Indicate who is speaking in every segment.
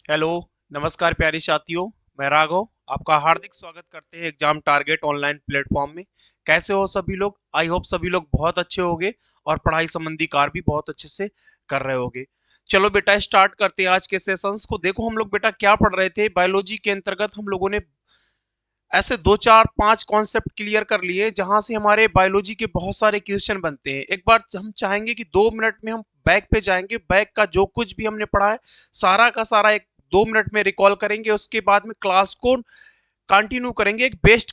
Speaker 1: Hello. नमस्कार प्यारे साथियों। मैं राघव आपका हार्दिक स्वागत करते हैं एग्जाम टारगेट ऑनलाइन प्लेटफॉर्म में। कैसे हो सभी लोग? आई होप सभी लोग बहुत अच्छे होंगे और पढ़ाई संबंधी कार्य भी बहुत अच्छे से कर रहे होंगे। चलो बेटा स्टार्ट करते हैं आज के सेशंस को। देखो हम लोग बेटा क्या पढ़ रहे थे, बायोलॉजी के अंतर्गत हम लोगों ने ऐसे दो चार पांच कॉन्सेप्ट क्लियर कर लिए जहां से हमारे बायोलॉजी के बहुत सारे क्वेश्चन बनते हैं। एक बार हम चाहेंगे कि 2 मिनट में हम बैक पे जाएंगे, बैक का जो कुछ भी हमने पढ़ा है सारा का सारा एक 2 मिनट में रिकॉल करेंगे। उसके बाद में क्लास को कंटिन्यू करेंगे एक बेस्ड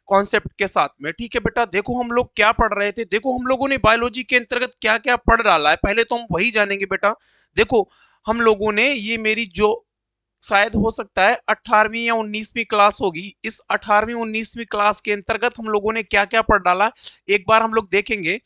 Speaker 1: कॉन्सेप्ट के साथ में। ठीक है बेटा, देखो हम लोग क्या पढ़ रहे थे। देखो हम लोगों ने बायोलॉजी के अंतर्गत क्या क्या पढ़ डाला है, पहले तो हम वही जानेंगे बेटा। देखो हम लोगों ने ये मेरी जो शायद हो सकता है 18वीं या 19वीं क्लास होगी, इस 18वीं 19वीं क्लास के अंतर्गत हम लोगों ने क्या क्या पढ़ डाला एक बार हम लोग देखेंगे।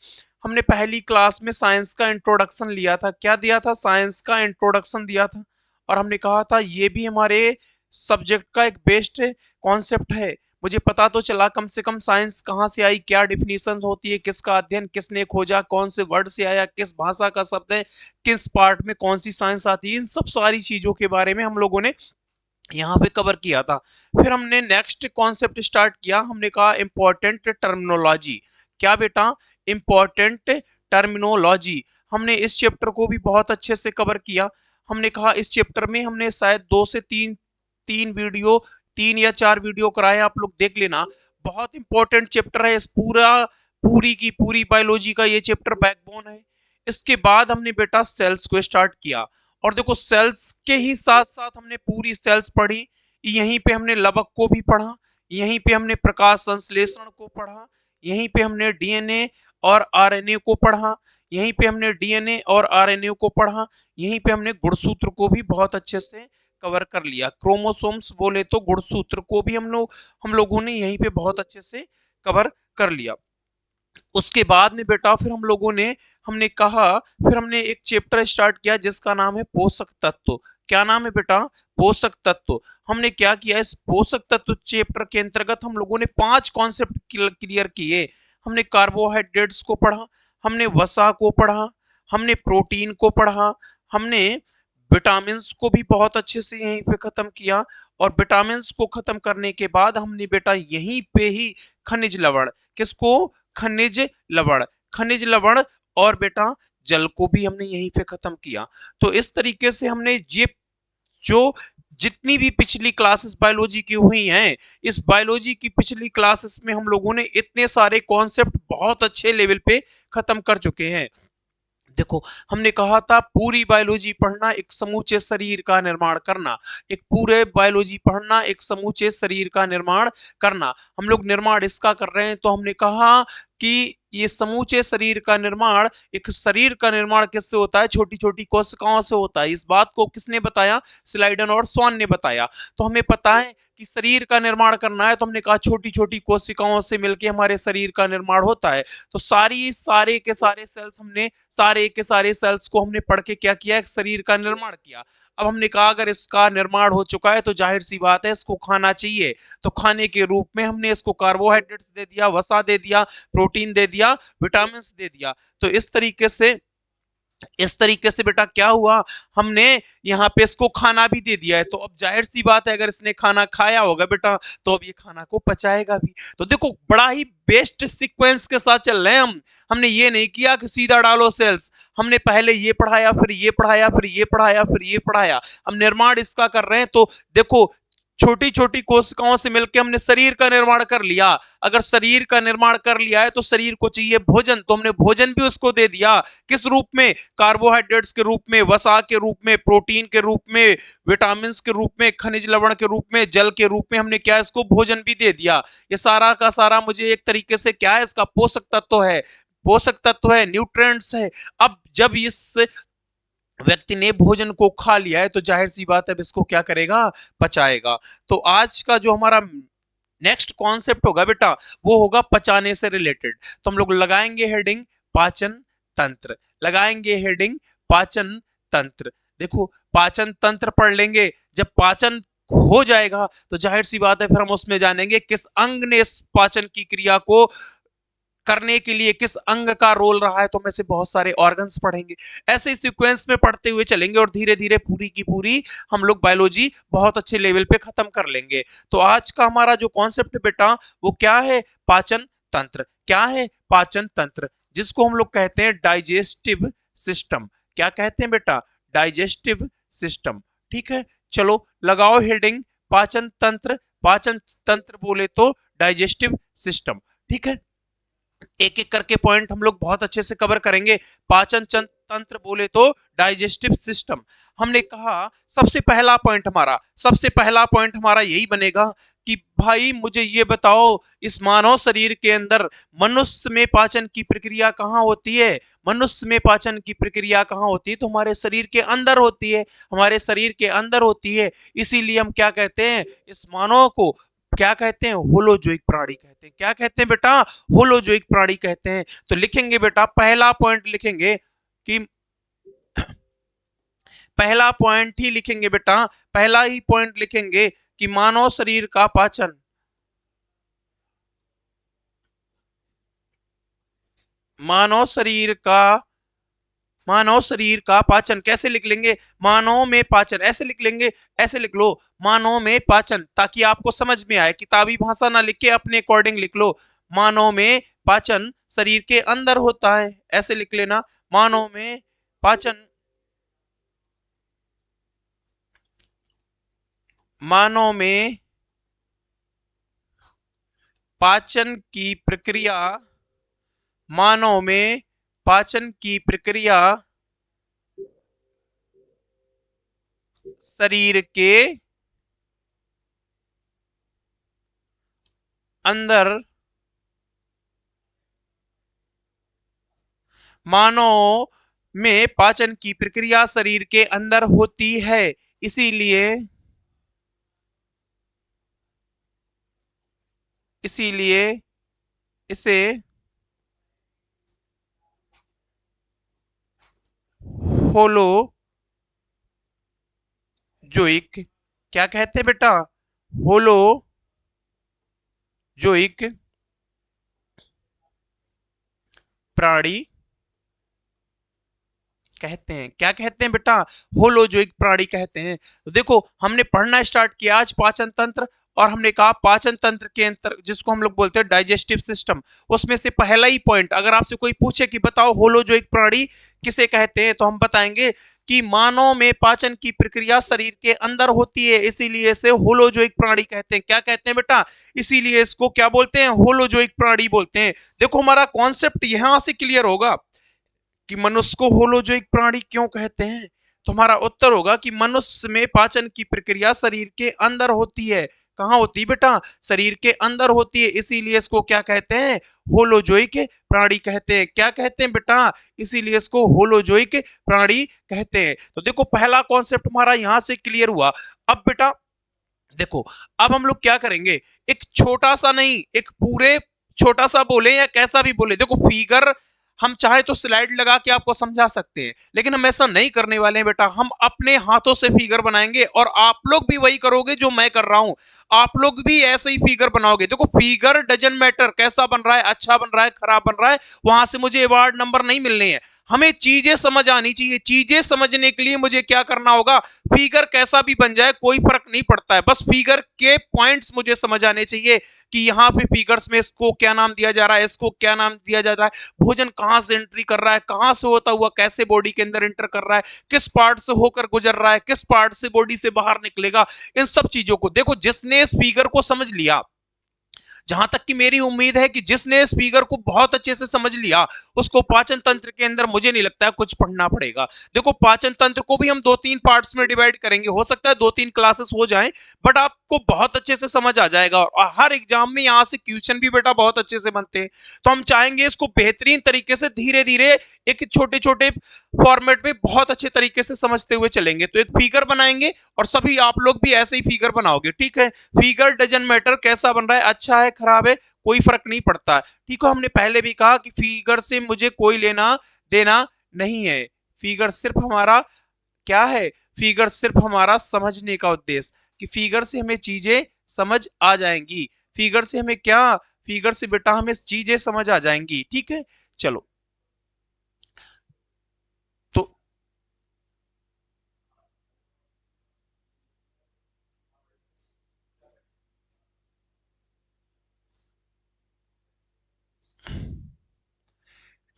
Speaker 1: हमने पहली क्लास में साइंस का इंट्रोडक्शन लिया था। क्या दिया था? साइंस का इंट्रोडक्शन दिया था। और हमने कहा था ये भी हमारे सब्जेक्ट का एक बेस्ट कॉन्सेप्ट है। मुझे पता तो चला कम से कम साइंस कहाँ से आई, क्या डिफिनीशन होती है, किसका अध्ययन किसने खोजा, कौन से वर्ड से आया, किस भाषा का शब्द है, किस पार्ट में कौन सी साइंस आती है। इन सब सारी चीजों के बारे में हम लोगों ने यहाँ पे कवर किया था। फिर हमने नेक्स्ट कॉन्सेप्ट स्टार्ट किया, हमने कहा इंपॉर्टेंट टर्मिनोलॉजी। क्या बेटा? Important terminology. हमने इस चैप्टर को भी बहुत अच्छे से कवर किया। हमने कहा इस चैप्टर में हमने शायद 2 से 3 तीन वीडियो, 3 या 4 वीडियो कराए, आप लोग देख लेना। बहुत इंपॉर्टेंट चैप्टर है। इस पूरी की पूरी बायोलॉजी का ये चैप्टर बैकबोन है। इसके बाद हमने बेटा सेल्स को स्टार्ट किया। और देखो सेल्स के ही साथ साथ हमने पूरी सेल्स पढ़ी। यहीं पे हमने लवक को भी पढ़ा, यहीं पे हमने प्रकाश संश्लेषण को पढ़ा, यहीं पे हमने डीएनए और आरएनए को पढ़ा, यहीं पे हमने डीएनए और आरएनए को पढ़ा, यहीं पे हमने गुणसूत्र को भी बहुत अच्छे से कवर कर लिया। क्रोमोसोम्स बोले तो गुणसूत्र को भी हम लोगों ने यहीं पे बहुत अच्छे से कवर कर लिया। उसके बाद में बेटा फिर हम लोगों ने हमने कहा फिर हमने एक चैप्टर स्टार्ट किया जिसका नाम है पोषक तत्व। क्या नाम है बेटा? पोषक तत्व। हमने क्या किया, इस पोषक तत्व चैप्टर के अंतर्गत हम लोगों ने 5 कॉन्सेप्ट क्लियर किए। हमने कार्बोहाइड्रेट्स को पढ़ा, हमने वसा को पढ़ा, हमने प्रोटीन को पढ़ा, हमने विटामिन को भी बहुत अच्छे से यहीं पे खत्म किया। और विटामिन को खत्म करने के बाद हमने बेटा यहीं पे ही खनिज लवण, किसको? खनिज लवण, खनिज लवण और बेटा जल को भी हमने यहीं पे खत्म किया। तो इस तरीके से हमने ये जो जितनी भी पिछली क्लासेस बायोलॉजी की हुई हैं, इस बायोलॉजी की पिछली क्लासेस में हम लोगों ने इतने सारे कॉन्सेप्ट बहुत अच्छे लेवल पे खत्म कर चुके हैं। देखो हमने कहा था पूरी बायोलॉजी पढ़ना एक समूचे शरीर का निर्माण करना, एक पूरे बायोलॉजी पढ़ना एक समूचे शरीर का निर्माण करना। हम लोग निर्माण इसका कर रहे हैं तो हमने कहा कि ये समूचे शरीर का निर्माण, एक शरीर का निर्माण किससे होता है? छोटी छोटी कोशिकाओं से होता है। इस बात को किसने बताया? स्लाइडन और स्वान ने बताया। तो हमें पता है कि शरीर का निर्माण करना है तो हमने कहा छोटी छोटी कोशिकाओं से मिलकर हमारे शरीर का निर्माण होता है। तो सारे के सारे सेल्स हमने, सारे के सारे सेल्स को हमने पढ़ के क्या किया? एक शरीर का निर्माण किया। अब हमने कहा अगर इसका निर्माण हो चुका है तो जाहिर सी बात है इसको खाना चाहिए। तो खाने के रूप में हमने इसको कार्बोहाइड्रेट्स दे दिया, वसा दे दिया, प्रोटीन दे दिया, विटामिन दे दिया। तो इस तरीके से बेटा क्या हुआ, हमने यहाँ पे इसको खाना भी दे दिया है। तो अब जाहिर सी बात है अगर इसने खाना खाया होगा बेटा तो अब ये खाना को पचाएगा भी। तो देखो बड़ा ही बेस्ट सीक्वेंस के साथ चल रहे हैं हम। हमने ये नहीं किया कि सीधा डालो सेल्स, हमने पहले ये पढ़ाया फिर ये पढ़ाया फिर ये पढ़ाया फिर ये पढ़ाया। हम निर्माण इसका कर रहे हैं। तो देखो छोटी छोटी कोशिकाओं से मिलकर हमने शरीर का निर्माण कर लिया। अगर शरीर का निर्माण कर लिया है तो शरीर को चाहिए भोजन, तो हमने भोजन भी उसको दे दिया। किस रूप में? कार्बोहाइड्रेट्स के रूप में, वसा के रूप में, प्रोटीन के रूप में, विटामिन के रूप में, खनिज लवण के रूप में, जल के रूप में हमने क्या इसको भोजन भी दे दिया। ये सारा का सारा मुझे एक तरीके से क्या है, इसका पोषक तत्व है, पोषक तत्व है, न्यूट्रिएंट्स है। अब जब इस व्यक्ति ने भोजन को खा लिया है तो जाहिर सी बात है इसको क्या करेगा? पचाएगा। तो आज का जो हमारा नेक्स्ट कॉन्सेप्ट होगा बेटा वो होगा पचाने से रिलेटेड। तो हम लोग लगाएंगे हेडिंग पाचन तंत्र, लगाएंगे हेडिंग पाचन तंत्र। देखो पाचन तंत्र पढ़ लेंगे, जब पाचन हो जाएगा तो जाहिर सी बात है फिर हम उसमें जानेंगे किस अंग ने इस पाचन की क्रिया को करने के लिए किस अंग का रोल रहा है, तो हम ऐसे बहुत सारे ऑर्गन्स पढ़ेंगे। ऐसे ही सीक्वेंस में पढ़ते हुए चलेंगे और धीरे धीरे पूरी की पूरी हम लोग बायोलॉजी बहुत अच्छे लेवल पे खत्म कर लेंगे। तो आज का हमारा जो कॉन्सेप्ट बेटा वो क्या है, पाचन तंत्र। क्या है, पाचन तंत्र, जिसको हम लोग कहते हैं डाइजेस्टिव सिस्टम। क्या कहते हैं बेटा, डाइजेस्टिव सिस्टम। ठीक है, चलो लगाओ हेडिंग पाचन तंत्र। पाचन तंत्र बोले तो डाइजेस्टिव सिस्टम। ठीक है, एक एक करके पॉइंट हम लोग बहुत अच्छे से कवर करेंगे। पाचन तंत्र बोले तो डाइजेस्टिव सिस्टम। हमने कहा सबसे पहला पॉइंट हमारा यही बनेगा कि भाई मुझे ये बताओ, इस मानव शरीर के अंदर मनुष्य में पाचन की प्रक्रिया कहाँ होती है। मनुष्य में पाचन की प्रक्रिया कहाँ होती है, तो हमारे शरीर के अंदर होती है। हमारे शरीर के अंदर होती है, इसीलिए हम क्या कहते हैं, इस मानव को क्या कहते हैं, होलोजोइक प्राणी कहते हैं। क्या कहते हैं बेटा, होलोजोइक प्राणी कहते हैं। तो लिखेंगे बेटा, पहला पॉइंट लिखेंगे कि पहला पॉइंट ही लिखेंगे बेटा, पहला ही पॉइंट लिखेंगे कि मानव शरीर का मानव शरीर का पाचन कैसे लिख लेंगे, मानव में पाचन ऐसे लिख लेंगे। ऐसे लिख लो, मानव में पाचन, ताकि आपको समझ में आए, किताबी भाषा ना लिख के अपने अकॉर्डिंग लिख लो। मानव में पाचन शरीर के अंदर होता है, ऐसे लिख लेना। मानव में पाचन मानव में पाचन की प्रक्रिया मानव में पाचन की प्रक्रिया शरीर के अंदर मानव में पाचन की प्रक्रिया शरीर के अंदर होती है, इसीलिए इसीलिए इसे होलोजोइक क्या कहते हैं बेटा, होलोजोइक प्राणी कहते हैं। क्या कहते हैं बेटा, होलोजोइक प्राणी कहते हैं। तो देखो, हमने पढ़ना स्टार्ट किया आज पाचन तंत्र, और हमने कहा पाचन तंत्र के अंतर जिसको हम लोग बोलते हैं डाइजेस्टिव सिस्टम, उसमें से पहला ही पॉइंट, अगर आपसे कोई पूछे कि बताओ होलोजोइक प्राणी किसे कहते हैं, तो हम बताएंगे कि मानव में पाचन की प्रक्रिया शरीर के अंदर होती है, इसीलिए इसे होलोजोइक प्राणी कहते हैं। क्या कहते हैं बेटा, इसीलिए इसको क्या बोलते हैं, होलोजोइक प्राणी बोलते हैं। देखो, हमारा कॉन्सेप्ट यहां से क्लियर होगा कि मनुष्य को होलोजोइक प्राणी क्यों कहते हैं। तो हमारा उत्तर होगा कि मनुष्य में पाचन की प्रक्रिया शरीर के अंदर होती है। कहाँ होती है बेटा, शरीर के अंदर होती है, इसीलिए इसको क्या कहते हैं, होलोजोइक प्राणी कहते हैं। क्या कहते हैं बेटा, इसीलिए इसको होलोजोइक प्राणी कहते हैं। तो देखो, पहला कॉन्सेप्ट हमारा यहां से क्लियर हुआ। अब बेटा देखो, अब हम लोग क्या करेंगे, एक छोटा सा नहीं, एक पूरे छोटा सा बोले या कैसा भी बोले, देखो फिगर हम चाहे तो स्लाइड लगा के आपको समझा सकते हैं, लेकिन हम ऐसा नहीं करने वाले हैं बेटा। हम अपने हाथों से फिगर बनाएंगे और आप लोग भी वही करोगे जो मैं कर रहा हूं। आप लोग भी ऐसे ही फिगर बनाओगे। देखो, फिगर डजंट मैटर कैसा बन रहा है, अच्छा बन रहा है, खराब बन रहा है, वहां से मुझे अवार्ड नंबर नहीं मिलने हैं। हमें चीजें समझ आनी चाहिए। चीजें समझने के लिए मुझे क्या करना होगा, फिगर कैसा भी बन जाए कोई फर्क नहीं पड़ता है, बस फिगर के पॉइंट्स मुझे समझ आने चाहिए कि यहाँ पे फिगर्स में इसको क्या नाम दिया जा रहा है, इसको क्या नाम दिया जा रहा है, भोजन कहाँ से एंट्री कर रहा है, कहाँ से होता हुआ कैसे बॉडी के अंदर एंटर कर रहा है, किस पार्ट से होकर गुजर रहा है, किस पार्ट से बॉडी से बाहर निकलेगा। इन सब चीजों को देखो, जिसने इस फिगर को समझ लिया, जहां तक कि मेरी उम्मीद है कि जिसने इस फिगर को बहुत अच्छे से समझ लिया, उसको पाचन तंत्र के अंदर मुझे नहीं लगता है कुछ पढ़ना पड़ेगा। देखो, पाचन तंत्र को भी हम 2-3 पार्ट्स में डिवाइड करेंगे, हो सकता है 2-3 क्लासेस हो जाएं, बट आपको बहुत अच्छे से समझ आ जाएगा। और हर एग्जाम में यहां से क्वेश्चन भी बेटा बहुत अच्छे से बनते हैं। तो हम चाहेंगे इसको बेहतरीन तरीके से धीरे धीरे एक छोटे छोटे फॉर्मेट में बहुत अच्छे तरीके से समझते हुए चलेंगे। तो एक फिगर बनाएंगे और सभी आप लोग भी ऐसे ही फिगर बनाओगे, ठीक है। फिगर डजंट मैटर कैसा बन रहा है, अच्छा है, खराब है, कोई फर्क नहीं पड़ता। ठीक है, हमने पहले भी कहा कि फिगर से मुझे कोई लेना देना नहीं है। फिगर सिर्फ हमारा क्या है, फिगर सिर्फ हमारा समझने का उद्देश्य, कि फिगर से हमें चीजें समझ आ जाएंगी। फिगर से हमें क्या, फिगर से बेटा हमें चीजें समझ आ जाएंगी। ठीक है, चलो तो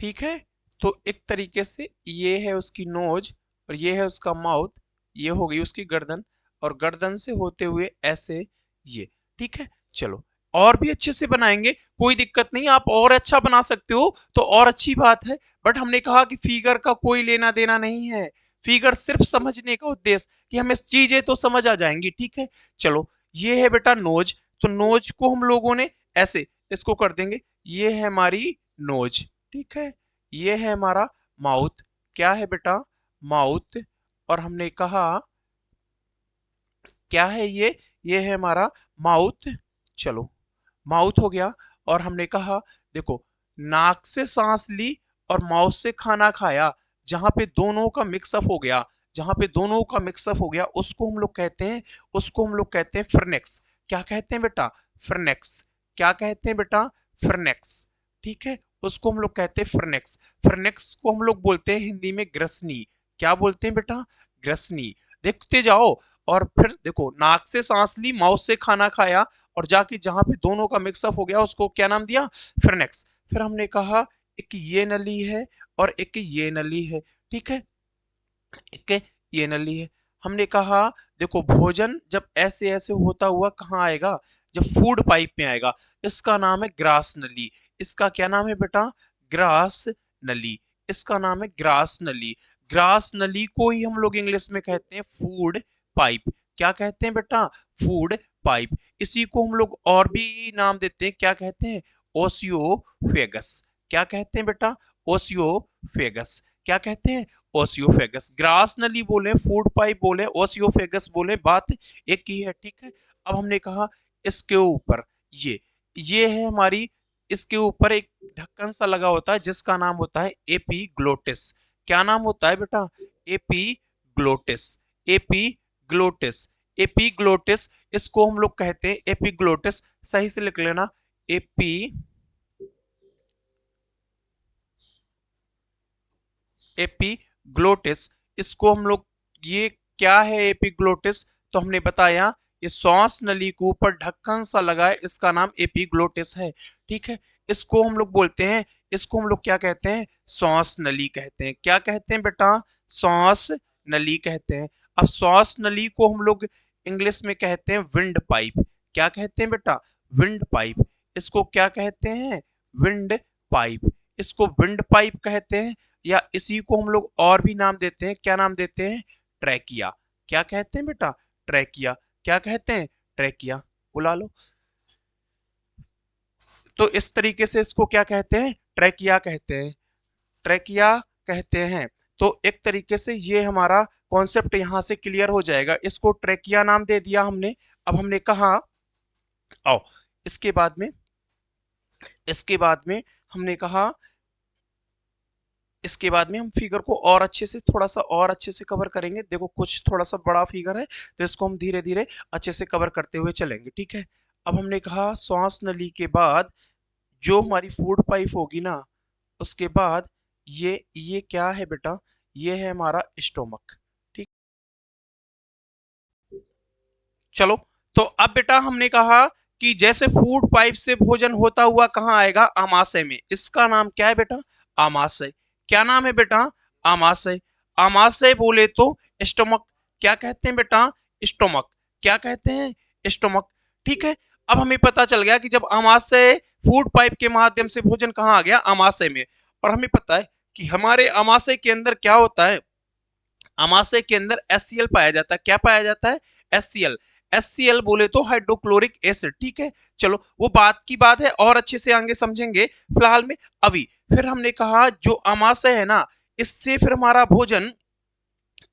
Speaker 1: ठीक है, तो एक तरीके से ये है उसकी नोज और ये है उसका माउथ, ये हो गई उसकी गर्दन, और गर्दन से होते हुए ऐसे ये। ठीक है, चलो और भी अच्छे से बनाएंगे, कोई दिक्कत नहीं, आप और अच्छा बना सकते हो तो और अच्छी बात है। बट हमने कहा कि फिगर का कोई लेना देना नहीं है, फिगर सिर्फ समझने का उद्देश्य कि हमें चीजें तो समझ आ जाएंगी। ठीक है, चलो ये है बेटा नोज, तो नोज को हम लोगों ने ऐसे इसको कर देंगे, ये है हमारी नोज। ठीक है, ये है हमारा माउथ, क्या है बेटा, माउथ। और हमने कहा क्या है ये है हमारा माउथ। चलो माउथ हो गया, और हमने कहा देखो, नाक से सांस ली और माउथ से खाना खाया, जहां पे दोनों का मिक्सअप हो गया, जहां पे दोनों का मिक्सअप हो गया उसको हम लोग कहते हैं, उसको हम लोग कहते हैं फ्रनेक्स। क्या कहते हैं बेटा, फ्रनेक्स। क्या कहते हैं बेटा, फ्रनेक्स। ठीक है, उसको हम लोग कहते हैं फ्रनेक्स। फ्रनेक्स को हम लोग बोलते हैं हिंदी में ग्रसनी। क्या बोलते हैं बेटा, ग्रसनी। देखते जाओ, और फिर देखो, नाक से सांस ली, माउथ से खाना खाया, और जाके जहां पे दोनों का मिक्सअप हो गया उसको क्या नाम दिया, फ्रनेक्स। फिर हमने कहा एक ये नली है और एक ये नली है। ठीक है, एक ये नली है। हमने कहा देखो, भोजन जब ऐसे ऐसे होता हुआ कहाँ आएगा, जब फूड पाइप में आएगा, इसका नाम है ग्रास नली। इसका क्या नाम है बेटा, ग्रास नली। इसका नाम है ग्रास नली। ग्रास नली को ही हम लोग इंग्लिश में कहते हैं फूड पाइप। क्या कहते हैं बेटा, फूड पाइप। इसी को हम लोग और भी नाम देते हैं, क्या कहते हैं, ओसियोफेगस। क्या कहते हैं बेटा, ओसियोफेगस। क्या कहते हैं, ओसियोफेगस। ग्रास नली बोले, फूड पाइप बोले, ओसियोफेगस बोले, बात एक ही है। ठीक है, अब हमने कहा इसके ऊपर ये है हमारी, इसके ऊपर एक ढक्कन सा लगा होता है जिसका नाम होता है एपीग्लोटिस। क्या नाम होता है बेटा, एपीग्लोटिस। Epiglottis, epiglottis. इसको हम लोग कहते हैं एपीग्लोटिस, सही से लिख लेना, एपी एपिग्लोटिस। इसको हम लोग, ये क्या है एपिग्लोटिस, तो हमने बताया ये श्वास नली के ऊपर ढक्कन सा लगा है, इसका नाम एपिग्लोटिस है। ठीक है, इसको हम लोग बोलते हैं, इसको हम लोग क्या कहते हैं, श्वास नली कहते हैं। क्या कहते हैं बेटा, श्वास नली कहते हैं। अब श्वास नली को हम लोग इंग्लिश में कहते हैं विंड पाइप। क्या कहते हैं बेटा, विंड पाइप। इसको क्या कहते हैं, विंड पाइप। इसको विंड पाइप कहते हैं, या इसी को हम लोग और भी नाम देते हैं, क्या नाम देते हैं, ट्रैकिया। क्या कहते हैं बेटा, ट्रैकिया। क्या कहते हैं, ट्रैकिया। बुला लो। तो इस तरीके से इसको क्या कहते हैं, ट्रैकिया कहते हैं, ट्रैकिया कहते हैं। तो एक तरीके से ये हमारा कॉन्सेप्ट यहां से क्लियर हो जाएगा, इसको ट्रैकिया नाम दे दिया हमने। अब हमने कहा आओ, इसके बाद में, इसके बाद में हमने कहा, इसके बाद में हम फिगर को और अच्छे से, थोड़ा सा और अच्छे से कवर करेंगे। देखो कुछ थोड़ा सा बड़ा फिगर है, तो इसको हम धीरे धीरे अच्छे से कवर करते हुए चलेंगे। ठीक है, अब हमने कहा श्वास नली के बाद जो हमारी फूड पाइप होगी ना, उसके बाद ये क्या है बेटा, ये है हमारा स्टोमक। ठीक, चलो, तो अब बेटा हमने कहा कि जैसे फूड पाइप से भोजन होता हुआ कहाँ आएगा, आमाशय में। इसका नाम क्या है बेटा, आमाशय। क्या नाम है बेटा, आमाशय। आमाशय बोले तो स्टोमक। क्या कहते हैं बेटा, स्टोमक। क्या कहते हैं, स्टोमक। ठीक है, अब हमें पता चल गया कि जब आमाशय, फूड पाइप के माध्यम से भोजन कहाँ आ गया, आमाशय में। और हमें पता है कि हमारे आमाशय के अंदर क्या होता है, अमाशय के अंदर HCl पाया जाता है। क्या पाया जाता है, HCl। HCl बोले तो हाइड्रोक्लोरिक एसिड। ठीक है, चलो वो बात की बात है, और अच्छे से आगे समझेंगे, फिलहाल में अभी। फिर हमने कहा जो अमाशय है ना, इससे फिर हमारा भोजन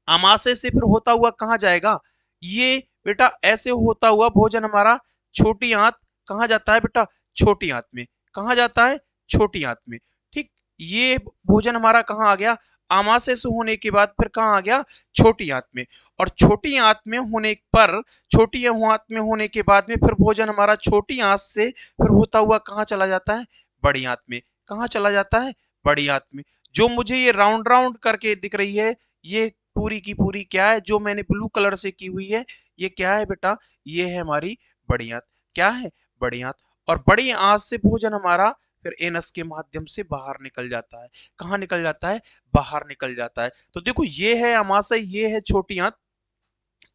Speaker 1: अमाशय से फिर होता हुआ कहाँ जाएगा, ये बेटा ऐसे होता हुआ भोजन हमारा छोटी आंत, कहाँ जाता है बेटा, छोटी आंत में। कहाँ जाता है, छोटी आंत में। ठीक, ये भोजन हमारा कहाँ आ गया, आमाशय से होने के बाद फिर कहाँ आ गया, छोटी आंत में। और छोटी आंत में होने पर, छोटी आंत में होने के बाद में फिर भोजन हमारा छोटी आंत से फिर होता हुआ कहाँ चला जाता है, बड़ी आंत में। कहाँ चला जाता है, बड़ी आंत में। जो मुझे ये राउंड राउंड करके दिख रही है, ये पूरी की पूरी क्या है, जो मैंने ब्लू कलर से की हुई है, ये क्या है बेटा, ये है हमारी बड़ी आंत। क्या है, बड़ी आंत। और बड़ी आंत से भोजन हमारा फिर एनस के माध्यम से बाहर निकल जाता है। कहाँ निकल जाता है, बाहर निकल जाता है। तो देखो ये है अमाशय, ये है छोटी आंत।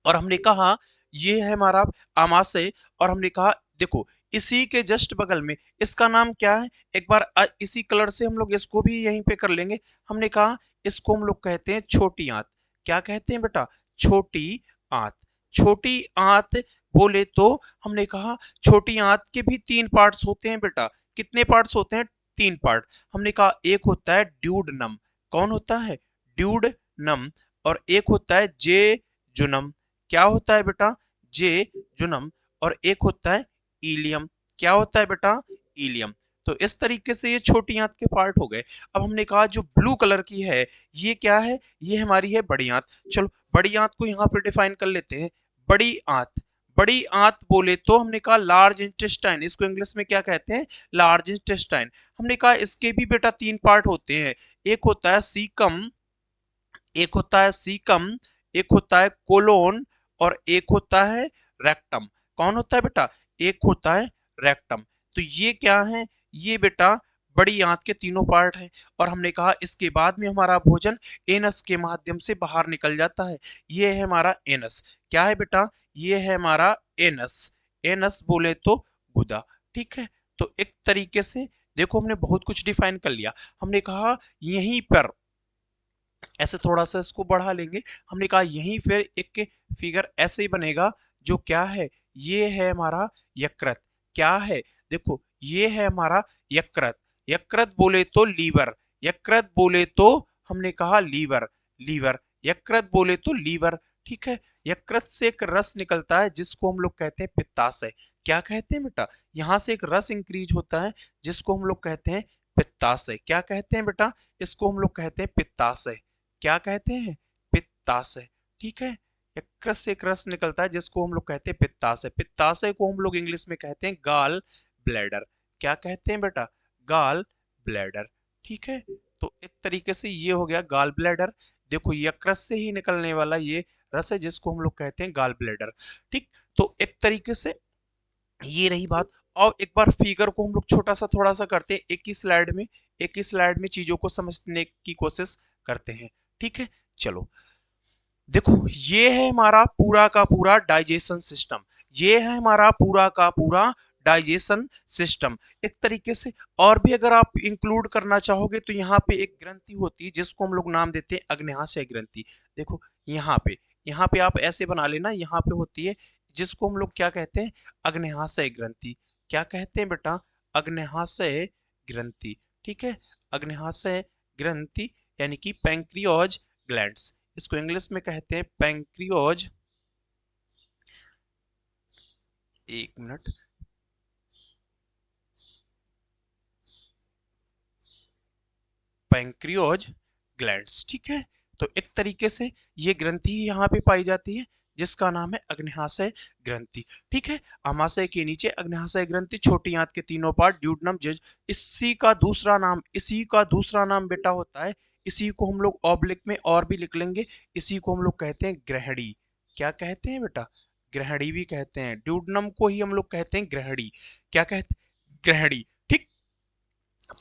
Speaker 1: और हमने कहा ये है हमारा आमाशय। और हमने कहा देखो इसी के जस्ट बगल में इसका नाम क्या है, एक बार इसी कलर से हम लोग इसको भी यहीं पे कर लेंगे। हमने कहा इसको हम लोग कहते हैं छोटी आंत। क्या कहते हैं बेटा, छोटी आंत। छोटी आंत बोले तो हमने कहा छोटी आंत के भी 3 पार्ट्स होते हैं बेटा। कितने पार्ट्स होते हैं, 3 पार्ट। हमने कहा एक होता है ड्यूडनम। कौन होता है, ड्यूडनम। और एक होता है जे जुनम। क्या होता है बेटा, जे जुनम। और एक होता है इलियम। क्या होता है बेटा, इलियम। तो इस तरीके से ये छोटी आंत के पार्ट हो गए। अब हमने कहा जो ब्लू कलर की है ये क्या है, ये हमारी है बड़ी आंत। चलो बड़ी आंत को यहाँ पे डिफाइन कर लेते हैं। बड़ी आंत, बड़ी आंत बोले तो हमने कहा लार्ज इंटेस्टाइन, इसको इंग्लिश में क्या कहते हैं, लार्ज इंटेस्टाइन। हमने कहा इसके भी बेटा 3 पार्ट होते हैं। एक होता है सीकम, एक होता है सीकम, एक होता है कोलोन, और एक होता है रेक्टम। कौन होता है बेटा, एक होता है रेक्टम। तो ये क्या है, ये बेटा बड़ी आंत के तीनों पार्ट है। और हमने कहा इसके बाद में हमारा भोजन एनस के माध्यम से बाहर निकल जाता है। ये है हमारा एनस। क्या है बेटा, ये है हमारा एनस। एनस बोले तो गुदा। ठीक है। तो एक तरीके से देखो हमने बहुत कुछ डिफाइन कर लिया। हमने कहा यहीं पर ऐसे थोड़ा सा इसको बढ़ा लेंगे। हमने कहा यहीं फिर एक फिगर ऐसे ही बनेगा, जो क्या है, ये है हमारा यकृत। क्या है, देखो ये है हमारा यकृत। यकृत बोले तो लीवर। यकृत बोले तो हमने कहा लीवर। लीवर, यकृत बोले तो लीवर। ठीक है। यकृत से एक रस निकलता है जिसको हम लोग कहते हैं पित्ताशय। क्या कहते हैं बेटा, यहां से एक रस इंक्रीज होता है जिसको हम लोग कहते हैं पित्ताशय। क्या कहते हैं बेटा, इसको हम लोग कहते हैं पित्ताशय। क्या कहते हैं, पित्ताशय। ठीक है। यकृत से एक रस निकलता है जिसको हम लोग कहते हैं पित्ताशय। पित्ताशय को हम लोग इंग्लिश में कहते हैं गाल ब्लैडर। क्या कहते हैं बेटा, गाल ब्लैडर। ठीक है। तो एक तरीके से ये हो गया गाल ब्लैडर। देखो यकृत से ही निकलने वाला ये रस है जिसको हम लोग कहते हैं गाल ब्लैडर। ठीक। तो एक तरीके से ये रही बात। और एक बार फिगर को हम लोग छोटा सा थोड़ा सा करते हैं, एक ही स्लाइड में, एक ही स्लाइड में चीजों को समझने की कोशिश करते हैं। ठीक है। चलो देखो ये है हमारा पूरा का पूरा डाइजेशन सिस्टम। ये है हमारा पूरा का पूरा डाइजेशन सिस्टम। एक तरीके से और भी अगर आप इंक्लूड करना चाहोगे तो यहाँ पे एक ग्रंथि होती है जिसको हम लोग नाम देते हैं अग्न्याशय ग्रंथि। देखो यहाँ पे आप ऐसे बना लेना, यहाँ पे होती है जिसको हम लोग क्या कहते हैं, अग्न्याशय ग्रंथि। क्या कहते हैं बेटा, अग्न्याशय ग्रंथि। ठीक है। अग्न्याशय ग्रंथि यानी कि पैंक्रियाज ग्लैंड्स, इसको इंग्लिश में कहते हैं पैंक्रियाज। एक मिनट, पैंक्रियाज ग्लैंड्स। ठीक है। तो एक तरीके से ये ग्रंथि यहाँ पे पाई जाती है जिसका नाम है अग्न्याशय ग्रंथि। ठीक है। अमाशय के नीचे अग्न्याशय ग्रंथि, छोटी आंत के तीनों पार्ट, ड्यूडनम, जज। इसी का दूसरा नाम, इसी का दूसरा नाम बेटा होता है, इसी को हम लोग ऑब्लिक में और भी लिख लेंगे, इसी को हम लोग कहते हैं ग्रहणी। क्या कहते हैं बेटा, ग्रहणी भी कहते हैं। ड्यूडनम को ही हम लोग कहते हैं ग्रहणी। क्या कहते हैं, ग्रहणी। ठीक।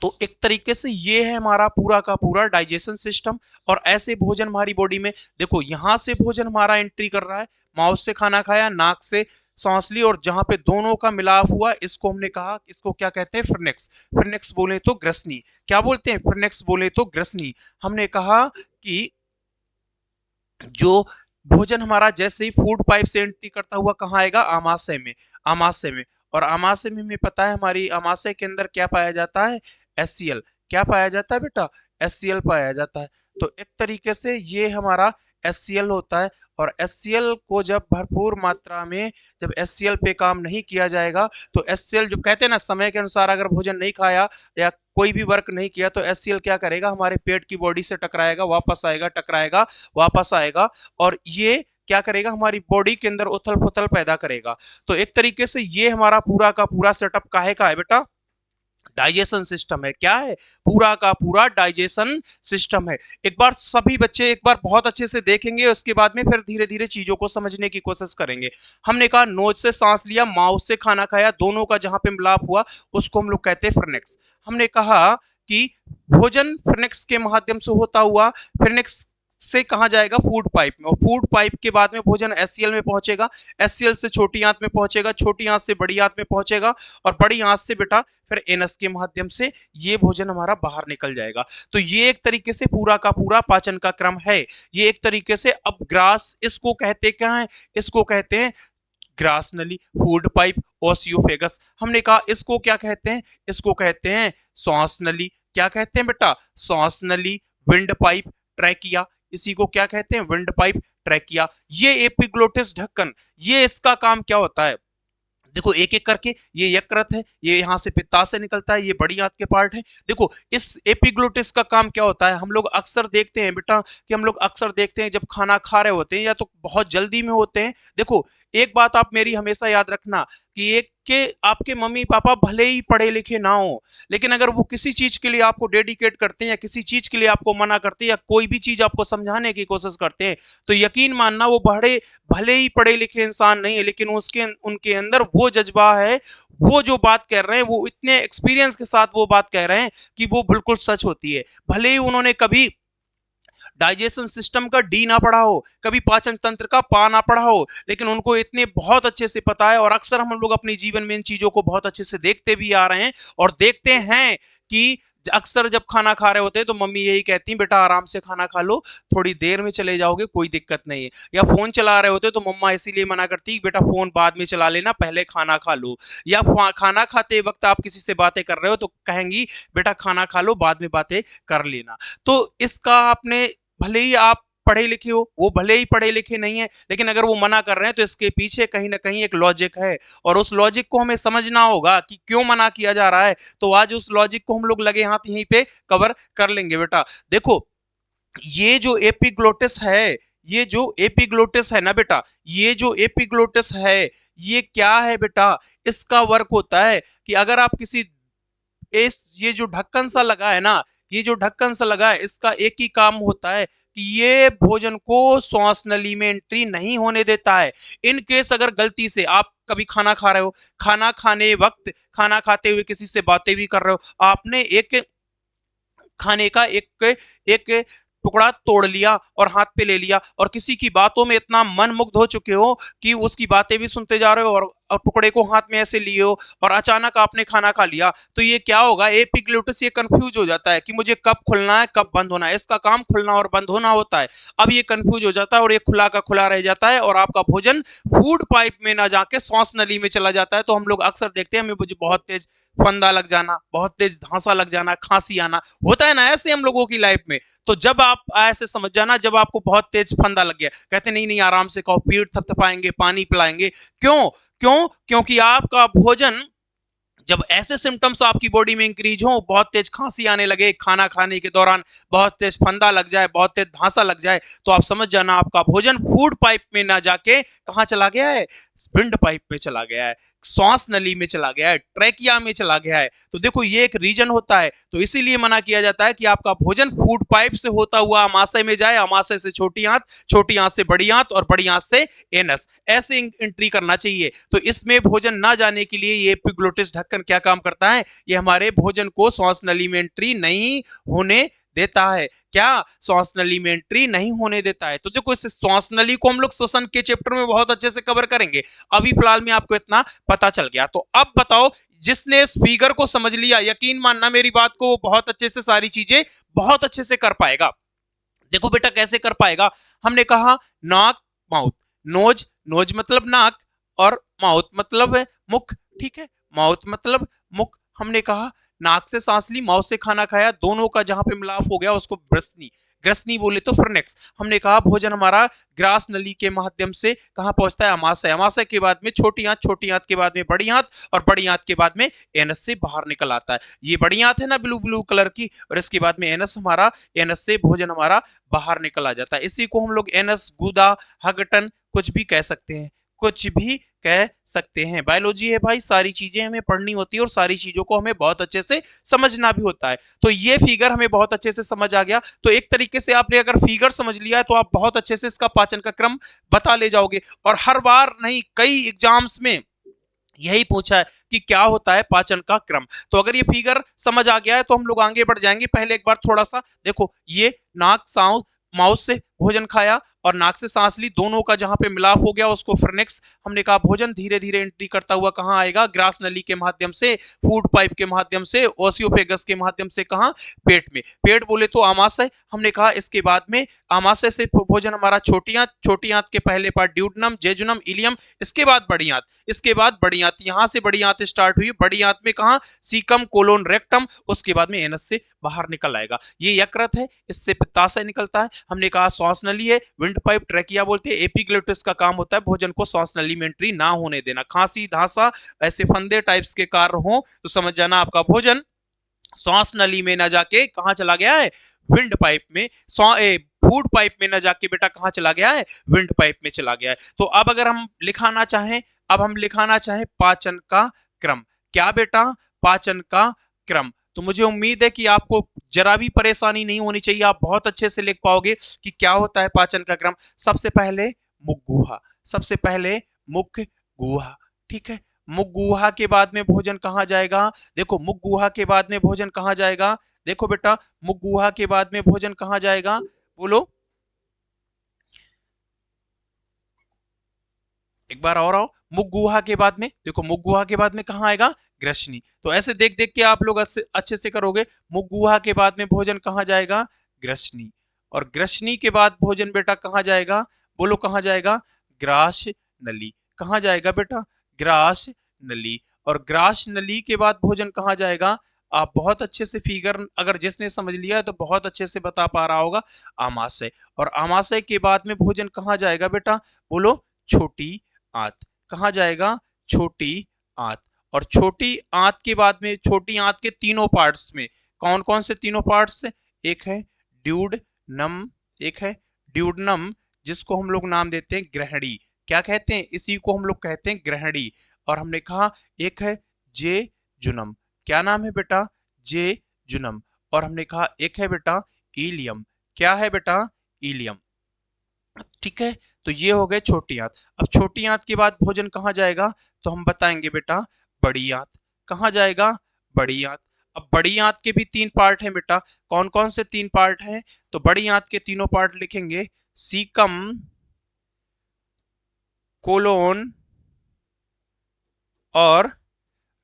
Speaker 1: तो एक तरीके से ये है हमारा पूरा का पूरा डाइजेशन सिस्टम। और ऐसे भोजन हमारी बॉडी में, देखो यहां से भोजन हमारा एंट्री कर रहा है, माउथ से खाना खाया, नाक से सांस ली, और जहां पे दोनों का मिलाप हुआ इसको हमने कहा, इसको क्या कहते हैं, फ्रिनेक्स। फ्रिनेक्स बोले तो ग्रसनी। क्या बोलते हैं, फ्रिनेक्स बोले तो ग्रसनी। हमने कहा कि जो भोजन हमारा जैसे ही फूड पाइप से एंट्री करता हुआ कहाँ आएगा, आमाशय में। आमाशय में। और आमाशय में हमें पता है हमारी आमाशय के अंदर क्या पाया जाता है, HCl। क्या पाया जाता है बेटा, HCl पाया जाता है। तो एक तरीके से ये हमारा HCl होता है, और HCl को जब भरपूर मात्रा में, जब HCl पे काम नहीं किया जाएगा तो HCl जो कहते हैं ना, समय के अनुसार अगर भोजन नहीं खाया या कोई भी वर्क नहीं किया तो HCl क्या करेगा, हमारे पेट की बॉडी से टकराएगा, वापस आएगा, टकराएगा, वापस आएगा, और ये क्या करेगा, हमारी बॉडी के अंदर उथल पुथल पैदा करेगा। तो एक तरीके से ये हमारा पूरा का पूरा सेटअप काहे का है बेटा, डाइजेशन सिस्टम है। क्या है, पूरा का पूरा डाइजेशन सिस्टम है। एक बार सभी बच्चे एक बार बहुत अच्छे से देखेंगे, उसके बाद में फिर धीरे धीरे चीजों को समझने की कोशिश करेंगे। हमने कहा नोज से सांस लिया, माउथ से खाना खाया, दोनों का जहां पे मिलाप हुआ उसको हम लोग कहते हैं फ्रिनेक्स। हमने कहा कि भोजन फ्रिनेक्स के माध्यम से होता हुआ, फ्रिनेक्स से कहा जाएगा फूड पाइप में, और फूड पाइप के बाद में भोजन HCl में पहुंचेगा, HCl से छोटी आंत में पहुंचेगा, छोटी आंत से बड़ी आंत में पहुंचेगा, और बड़ी आंत से बेटा फिर एनस के माध्यम से ये भोजन हमारा बाहर निकल जाएगा। तो ये एक तरीके से पूरा का पूरा पाचन का क्रम है। ये एक तरीके से, अब ग्रास इसको कहते क्या है, इसको कहते हैं ग्रास नली, फूड पाइप, ओसियोफेगस। हमने कहा इसको क्या कहते हैं, इसको कहते हैं श्वास नली। क्या कहते हैं बेटा, श्वास नली, विंड पाइप, ट्रैकिया। इसी को क्या कहते हैं, विंड पाइप, ट्रैकिया। ये एपिग्लोटिस ढक्कन, ये इसका काम क्या होता है, देखो एक एक करके, ये यकृत है, ये यहाँ से पित्ताशय निकलता है, ये बड़ी आंत के पार्ट है। देखो इस एपिग्लोटिस का काम क्या होता है, हम लोग अक्सर देखते हैं बेटा कि हम लोग अक्सर देखते हैं जब खाना खा रहे होते हैं या तो बहुत जल्दी में होते हैं। देखो एक बात आप मेरी हमेशा याद रखना कि एक के आपके मम्मी पापा भले ही पढ़े लिखे ना हो, लेकिन अगर वो किसी चीज के लिए आपको डेडिकेट करते हैं या किसी चीज के लिए आपको मना करते हैं या कोई भी चीज आपको समझाने की कोशिश करते हैं, तो यकीन मानना वो बड़े भले ही पढ़े लिखे इंसान नहीं है, लेकिन उसके उनके अंदर वो जज्बा है, वो जो बात कह रहे हैं वो इतने एक्सपीरियंस के साथ वो बात कह रहे हैं कि वो बिल्कुल सच होती है। भले ही उन्होंने कभी डाइजेशन सिस्टम का डी ना पढ़ा हो, कभी पाचन तंत्र का पा ना पढ़ा हो, लेकिन उनको इतने बहुत अच्छे से पता है। और अक्सर हम लोग अपने जीवन में इन चीजों को बहुत अच्छे से देखते भी आ रहे हैं और देखते हैं कि अक्सर जब खाना खा रहे होते हैं तो मम्मी यही कहती हैं, बेटा आराम से खाना खा लो, थोड़ी देर में चले जाओगे कोई दिक्कत नहीं है। या फोन चला रहे होते तो मम्मा इसीलिए मना करती है, बेटा फोन बाद में चला लेना, पहले खाना खा लो। या खाना खाते वक्त आप किसी से बातें कर रहे हो तो कहेंगी, बेटा खाना खा लो, बाद में बातें कर लेना। तो इसका आपने, भले ही आप पढ़े लिखे हो, वो भले ही पढ़े लिखे नहीं है, लेकिन अगर वो मना कर रहे हैं तो इसके पीछे कहीं ना कहीं एक लॉजिक है, और उस लॉजिक को हमें समझना होगा कि क्यों मना किया जा रहा है। तो आज उस लॉजिक को हम लोग लगे हाथ यहीं पे कवर कर लेंगे बेटा। देखो ये जो एपिग्लोटिस है, ये जो एपिग्लोटिस है ना बेटा, ये जो एपिग्लोटिस है ये क्या है बेटा, इसका वर्क होता है कि अगर आप किसी इस ये जो ढक्कन सा लगा है ना, ये जो ढक्कन सा लगा है, इसका एक ही काम होता है कि ये भोजन को श्वास नली में एंट्री नहीं होने देता है। इन केस अगर गलती से आप कभी खाना खा रहे हो, खाना खाने वक्त, खाना खाते हुए किसी से बातें भी कर रहे हो, आपने एक खाने का एक एक टुकड़ा तोड़ लिया और हाथ पे ले लिया, और किसी की बातों में इतना मन मुग्ध हो चुके हो कि उसकी बातें भी सुनते जा रहे हो और टुकड़े को हाथ में ऐसे लिए हो, और अचानक आपने खाना खा लिया, तो ये क्या होगा, एपिग्लोटिस ये कंफ्यूज हो जाता है कि मुझे कब खुलना है कब बंद होना है। इसका काम खुलना और बंद होना होता है। अब ये कंफ्यूज हो जाता है और ये खुला का खुला रह जाता है, और आपका भोजन फूड पाइप में ना जाके श्वास नली में चला जाता है। तो हम लोग अक्सर देखते हैं हमें मुझे बहुत तेज फंदा लग जाना, बहुत तेज धांसा लग जाना, खांसी आना, होता है ना ऐसे हम लोगों की लाइफ में। तो जब आप ऐसे समझ जाना, जब आपको बहुत तेज फंदा लग गया, कहते नहीं नहीं आराम से खाओ, पीठ थपथपाएंगे, पानी पिलाएंगे। क्यों क्यों क्योंकि आपका भोजन, जब ऐसे सिम्टम्स आपकी बॉडी में इंक्रीज हो, बहुत तेज खांसी आने लगे, खाना खाने के दौरान बहुत तेज फंदा लग जाए, बहुत तेज धांसा लग जाए, तो आप समझ जाना आपका भोजन फूड पाइप में ना जाके कहां चला गया है, स्पिंड पाइप में चला गया है, श्वास नली में चला गया है, ट्रैकिया में चला गया है। तो देखो ये एक रीजन होता है। तो इसीलिए मना किया जाता है कि आपका भोजन फूड पाइप से होता हुआ अमाशय में जाए, अमाशय से छोटी आंत, छोटी आंत से बड़ी आंत, और बड़ी आंत से एनस, ऐसे एंट्री करना चाहिए। तो इसमें भोजन ना जाने के लिए ये एपिग्लोटिस ढक्कन क्या काम करता है, ये हमारे भोजन को श्वास नली में एंट्री नहीं होने देता है। क्या, श्वास नली में एंट्री नहीं होने देता है। तो देखो इस श्वास नली को हम लोग श्वसन के चैप्टर में बहुत अच्छे से कवर करेंगे, अभी फिलहाल में आपको इतना पता चल गया। तो अब बताओ, जिसने इस फिगर को समझ लिया, यकीन मानना मेरी बात को, बहुत अच्छे से सारी चीजें बहुत अच्छे से कर पाएगा। देखो बेटा कैसे कर पाएगा, हमने कहा नाक, माउथ, नोज, नोज मतलब नाक, और माउथ मतलब मुख, ठीक है, माउथ मतलब मुख, हमने कहा नाक से सांस ली, माउथ से खाना खाया, दोनों का जहां पे मिलाप हो गया उसको ग्रसनी, ग्रसनी बोले तो फ्रनेक्स। हमने कहा भोजन हमारा ग्रास नली के माध्यम से कहां पहुंचता है, अमाशय, अमाशय के बाद में छोटी आंत, छोटी आंत के बाद में बड़ी आंत, और बड़ी आंत के बाद में एनस से बाहर निकल आता है। ये बड़ी आंत है ना ब्लू ब्लू कलर की, और इसके बाद में एनस, हमारा एनस से भोजन हमारा बाहर निकल आ जाता है। इसी को हम लोग एनस, गुदा, हगटन कुछ भी कह सकते हैं, कुछ भी कह सकते हैं। बायोलॉजी है भाई, सारी चीजें हमें पढ़नी होती है और सारी चीजों को हमें बहुत अच्छे से समझना भी होता है। तो ये फिगर हमें बहुत अच्छे से समझ आ गया। तो एक तरीके से आपने अगर फिगर समझ लिया है तो आप बहुत अच्छे से इसका पाचन का क्रम बता ले जाओगे। और हर बार नहीं, कई एग्जाम्स में यही पूछा है कि क्या होता है पाचन का क्रम। तो अगर ये फिगर समझ आ गया है तो हम लोग आगे बढ़ जाएंगे। पहले एक बार थोड़ा सा देखो, ये नाक, सांस, माउथ से भोजन खाया और नाक से सांस ली, दोनों का जहां पे मिलाप हो गया उसको फ्रनेक्स। हमने कहा भोजन धीरे धीरे एंट्री करता हुआ कहां आएगा, ग्रास नली के माध्यम से, फूड पाइप के माध्यम से, ओसियोफेगस के माध्यम से, कहां, पेट में। पेट बोले तो आमाशय। हमने कहा इसके बाद में आमाशय से भोजन हमारा छोटी आंत, छोटी आंत के पहले पार्ट ड्यूडनम, जेजुनम, इलियम, इसके बाद बड़ी आंत, इसके बाद बड़ी आंत, यहां से बड़ी आंत स्टार्ट हुई, बड़ी आंत में कहां, सीकम, कोलोन, रेक्टम, उसके बाद में एनस से बाहर निकल आएगा। ये यकृत है, इससे पित्ताशय निकलता है। हमने कहा श्वास नली है, विंड पाइप, ट्रैकिया बोलते हैं। एपिग्लोटिस का काम होता है भोजन को श्वास नली में एंट्री ना होने देना। खांसी, धासा, ऐसे फंदे टाइप्स के कार्य हो तो समझ जाना आपका भोजन श्वास नली में ना जाके कहां चला गया है, विंड पाइप में। फूड पाइप में ना जाके बेटा कहां चला गया है, विंड पाइप में चला गया है। तो अब अगर हम लिखाना चाहें, अब हम लिखाना चाहें पाचन का क्रम, क्या बेटा, पाचन का क्रम, तो मुझे उम्मीद है कि आपको जरा भी परेशानी नहीं होनी चाहिए, आप बहुत अच्छे से लिख पाओगे कि क्या होता है पाचन का क्रम। सबसे पहले मुख गुहा, सबसे पहले मुख गुहा, ठीक है। मुख गुहा के बाद में भोजन कहां जाएगा, देखो मुख गुहा के बाद में भोजन कहां जाएगा, देखो बेटा मुख गुहा के बाद में भोजन कहां जाएगा, बोलो एक बार और आओ। मुख गुहा के बाद में देखो, मुख गुहा के बाद में कहां आएगा, ग्रसनी। तो ऐसे देख देख के आप लोग अच्छे से करोगे। मुख गुहा के बाद में भोजन कहां जाएगा, ग्रसनी। और ग्रसनी के बाद भोजन बेटा कहां जाएगा, बोलो कहां जाएगा, ग्रास नली। कहां जाएगा बेटा, ग्रास नली। और ग्रास नली के बाद भोजन कहां जाएगा, आप बहुत अच्छे से फिगर अगर जिसने समझ लिया है तो बहुत अच्छे से बता पा रहा होगा, आमाशय। और आमाशय के बाद में भोजन कहां जाएगा बेटा, बोलो छोटी आंत। कहां जाएगा, छोटी आंत। और छोटी आंत के बाद में, छोटी आंत के तीनों पार्ट्स में कौन कौन से तीनों पार्ट्स, एक है ड्यूडनम, एक है ड्यूडनम, जिसको हम लोग नाम देते हैं ग्रहणी। क्या कहते हैं, इसी को हम लोग कहते हैं ग्रहणी। और हमने कहा एक है जे जुनम, क्या नाम है बेटा, जे जुनम। और हमने कहा एक है बेटा इलियम, क्या है बेटा, इलियम, ठीक है। तो ये हो गए छोटी आंत। अब छोटी आंत के बाद भोजन कहां जाएगा, तो हम बताएंगे बेटा बड़ी आंत। कहां जाएगा, बड़ी आंत। अब बड़ी आंत के भी तीन पार्ट हैं बेटा, कौन कौन से तीन पार्ट हैं, तो बड़ी आंत के तीनों पार्ट लिखेंगे, सीकम, कोलोन और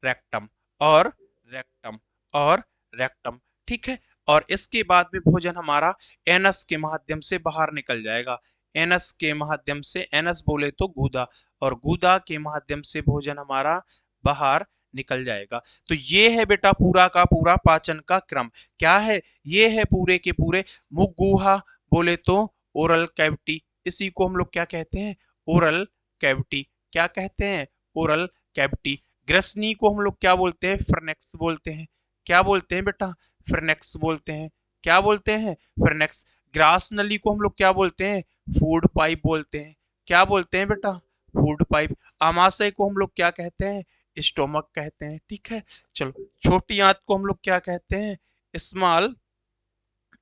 Speaker 1: रेक्टम, और रेक्टम, और रेक्टम, ठीक है। और इसके बाद में भोजन हमारा एनस के माध्यम से बाहर निकल जाएगा, एनस के माध्यम से, एनस बोले तो गूदा, और गूदा के माध्यम से भोजन हमारा बाहर निकल जाएगा। तो ये है बेटा पूरा का पूरा पाचन का क्रम। क्या है, ये है पूरे के पूरे। मुख गुहा बोले तो ओरल कैविटी, इसी को हम लोग क्या कहते हैं, ओरल कैविटी। क्या कहते हैं, ओरल कैविटी। ग्रसनी को हम लोग क्या बोलते हैं, फ्रनेक्स बोलते हैं। क्या बोलते हैं बेटा, फ्रनेक्स बोलते हैं। क्या बोलते हैं, फ्रनेक्स। ग्रास नली को हम लोग क्या बोलते हैं, फूड पाइप बोलते हैं। क्या बोलते हैं बेटा, फूड पाइप। आमाशय को हम लोग क्या कहते हैं, स्टोमक कहते हैं, ठीक है। चलो छोटी आंत को हम लोग क्या कहते हैं, स्मॉल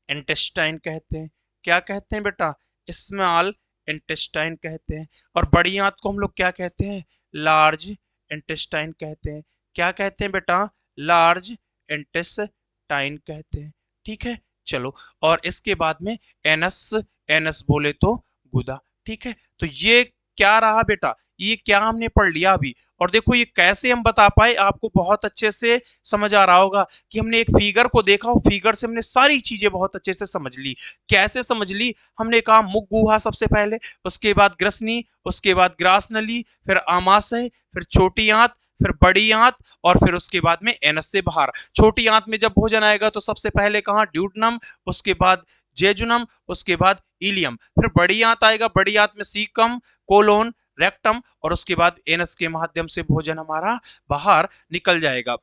Speaker 1: इंटेस्टाइन कहते हैं। क्या कहते हैं बेटा, स्मॉल इंटेस्टाइन कहते हैं। और बड़ी आंत को हम लोग क्या कहते हैं, लार्ज इंटेस्टाइन कहते हैं। क्या कहते हैं बेटा, लार्ज इंटेस्टाइन कहते हैं, ठीक है। चलो, और इसके बाद में एनस, एनस बोले तो गुदा, ठीक है। तो ये क्या रहा बेटा, ये क्या हमने पढ़ लिया अभी। और देखो ये कैसे हम बता पाए, आपको बहुत अच्छे से समझ आ रहा होगा कि हमने एक फिगर को देखा और फिगर से हमने सारी चीजें बहुत अच्छे से समझ ली। कैसे समझ ली, हमने कहा मुख गुहा सबसे पहले, उसके बाद ग्रसनी, उसके बाद ग्रास नली, फिर आमाशय, फिर छोटी आंत, फिर बड़ी आंत और फिर उसके बाद में एनस से बाहर। छोटी आंत में जब भोजन आएगा तो सबसे पहले कहाँ, ड्यूडनम, उसके बाद जेजुनम, उसके बाद इलियम, फिर बड़ी आंत आएगा, बड़ी आंत में सीकम, कोलोन, रेक्टम और उसके बाद एनस के माध्यम से भोजन हमारा बाहर निकल जाएगा।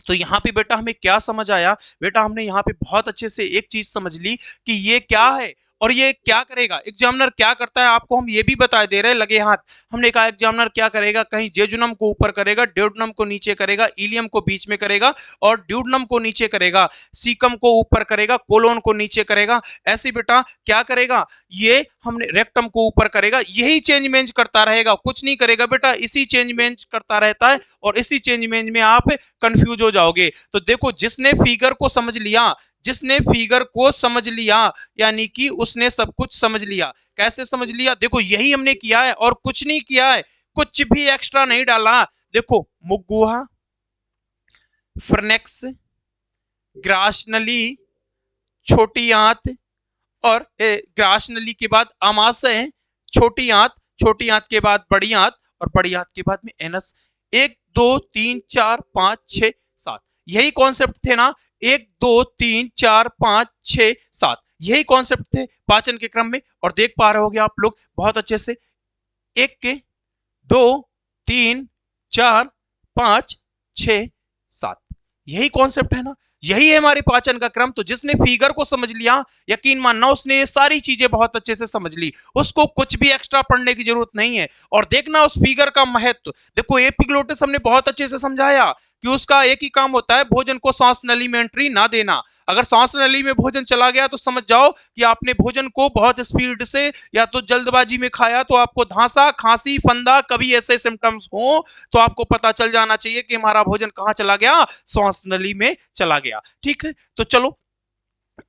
Speaker 1: तो यहाँ पे बेटा हमें क्या समझ आया, बेटा हमने यहाँ पे बहुत अच्छे से एक चीज समझ ली कि ये क्या है और ये क्या करेगा। एग्जामिनर क्या करता है आपको हम ये भी बता दे रहे हैं लगे हाथ। हमने कहा एग्जामिनर क्या करेगा, कहीं जेजुनम को ऊपर करेगा, ड्यूडनम को नीचे करेगा, इलियम को बीच में करेगा और ड्यूडनम को नीचे करेगा, सीकम को ऊपर करेगा, कोलोन को नीचे करेगा। ऐसे बेटा क्या करेगा, ये हमने रेक्टम को ऊपर करेगा। यही चेंज मेंज करता रहेगा, कुछ नहीं करेगा बेटा, इसी चेंज मेंज करता रहता है और इसी चेंज मेंज में आप कंफ्यूज हो जाओगे। तो देखो जिसने फिगर को समझ लिया, जिसने फिगर को समझ लिया यानी कि उसने सब कुछ समझ लिया। कैसे समझ लिया, देखो यही हमने किया है और कुछ नहीं किया है, कुछ भी एक्स्ट्रा नहीं डाला। देखो मुगुहा, फ्रनेक्स, ग्रास नली, छोटी आंत और ग्रास नली के बाद अमाशय, छोटी आंत, छोटी आंत के बाद बड़ी आंत और बड़ी आंत के बाद में एनस। 1 2 3 4 5 6 7 यही कॉन्सेप्ट थे ना, 1 2 3 4 5 6 7 यही कॉन्सेप्ट थे पाचन के क्रम में। और देख पा रहे होगे आप लोग बहुत अच्छे से, 1 2 3 4 5 6 7 यही कॉन्सेप्ट है ना, यही है हमारे पाचन का क्रम। तो जिसने फिगर को समझ लिया, यकीन मानना उसने ये सारी चीजें बहुत अच्छे से समझ ली, उसको कुछ भी एक्स्ट्रा पढ़ने की जरूरत नहीं है। और देखना उस फिगर का महत्व, देखो एपिग्लोटिस हमने बहुत अच्छे से समझाया कि उसका एक ही काम होता है, भोजन को सांस नली में एंट्री ना देना। अगर सांस नली में भोजन चला गया तो समझ जाओ कि आपने भोजन को बहुत स्पीड से या तो जल्दबाजी में खाया, तो आपको धांसा, खांसी, फंदा, कभी ऐसे सिम्टम्स हो तो आपको पता चल जाना चाहिए कि हमारा भोजन कहां चला गया, सांस नली में चला गया। ठीक है, तो चलो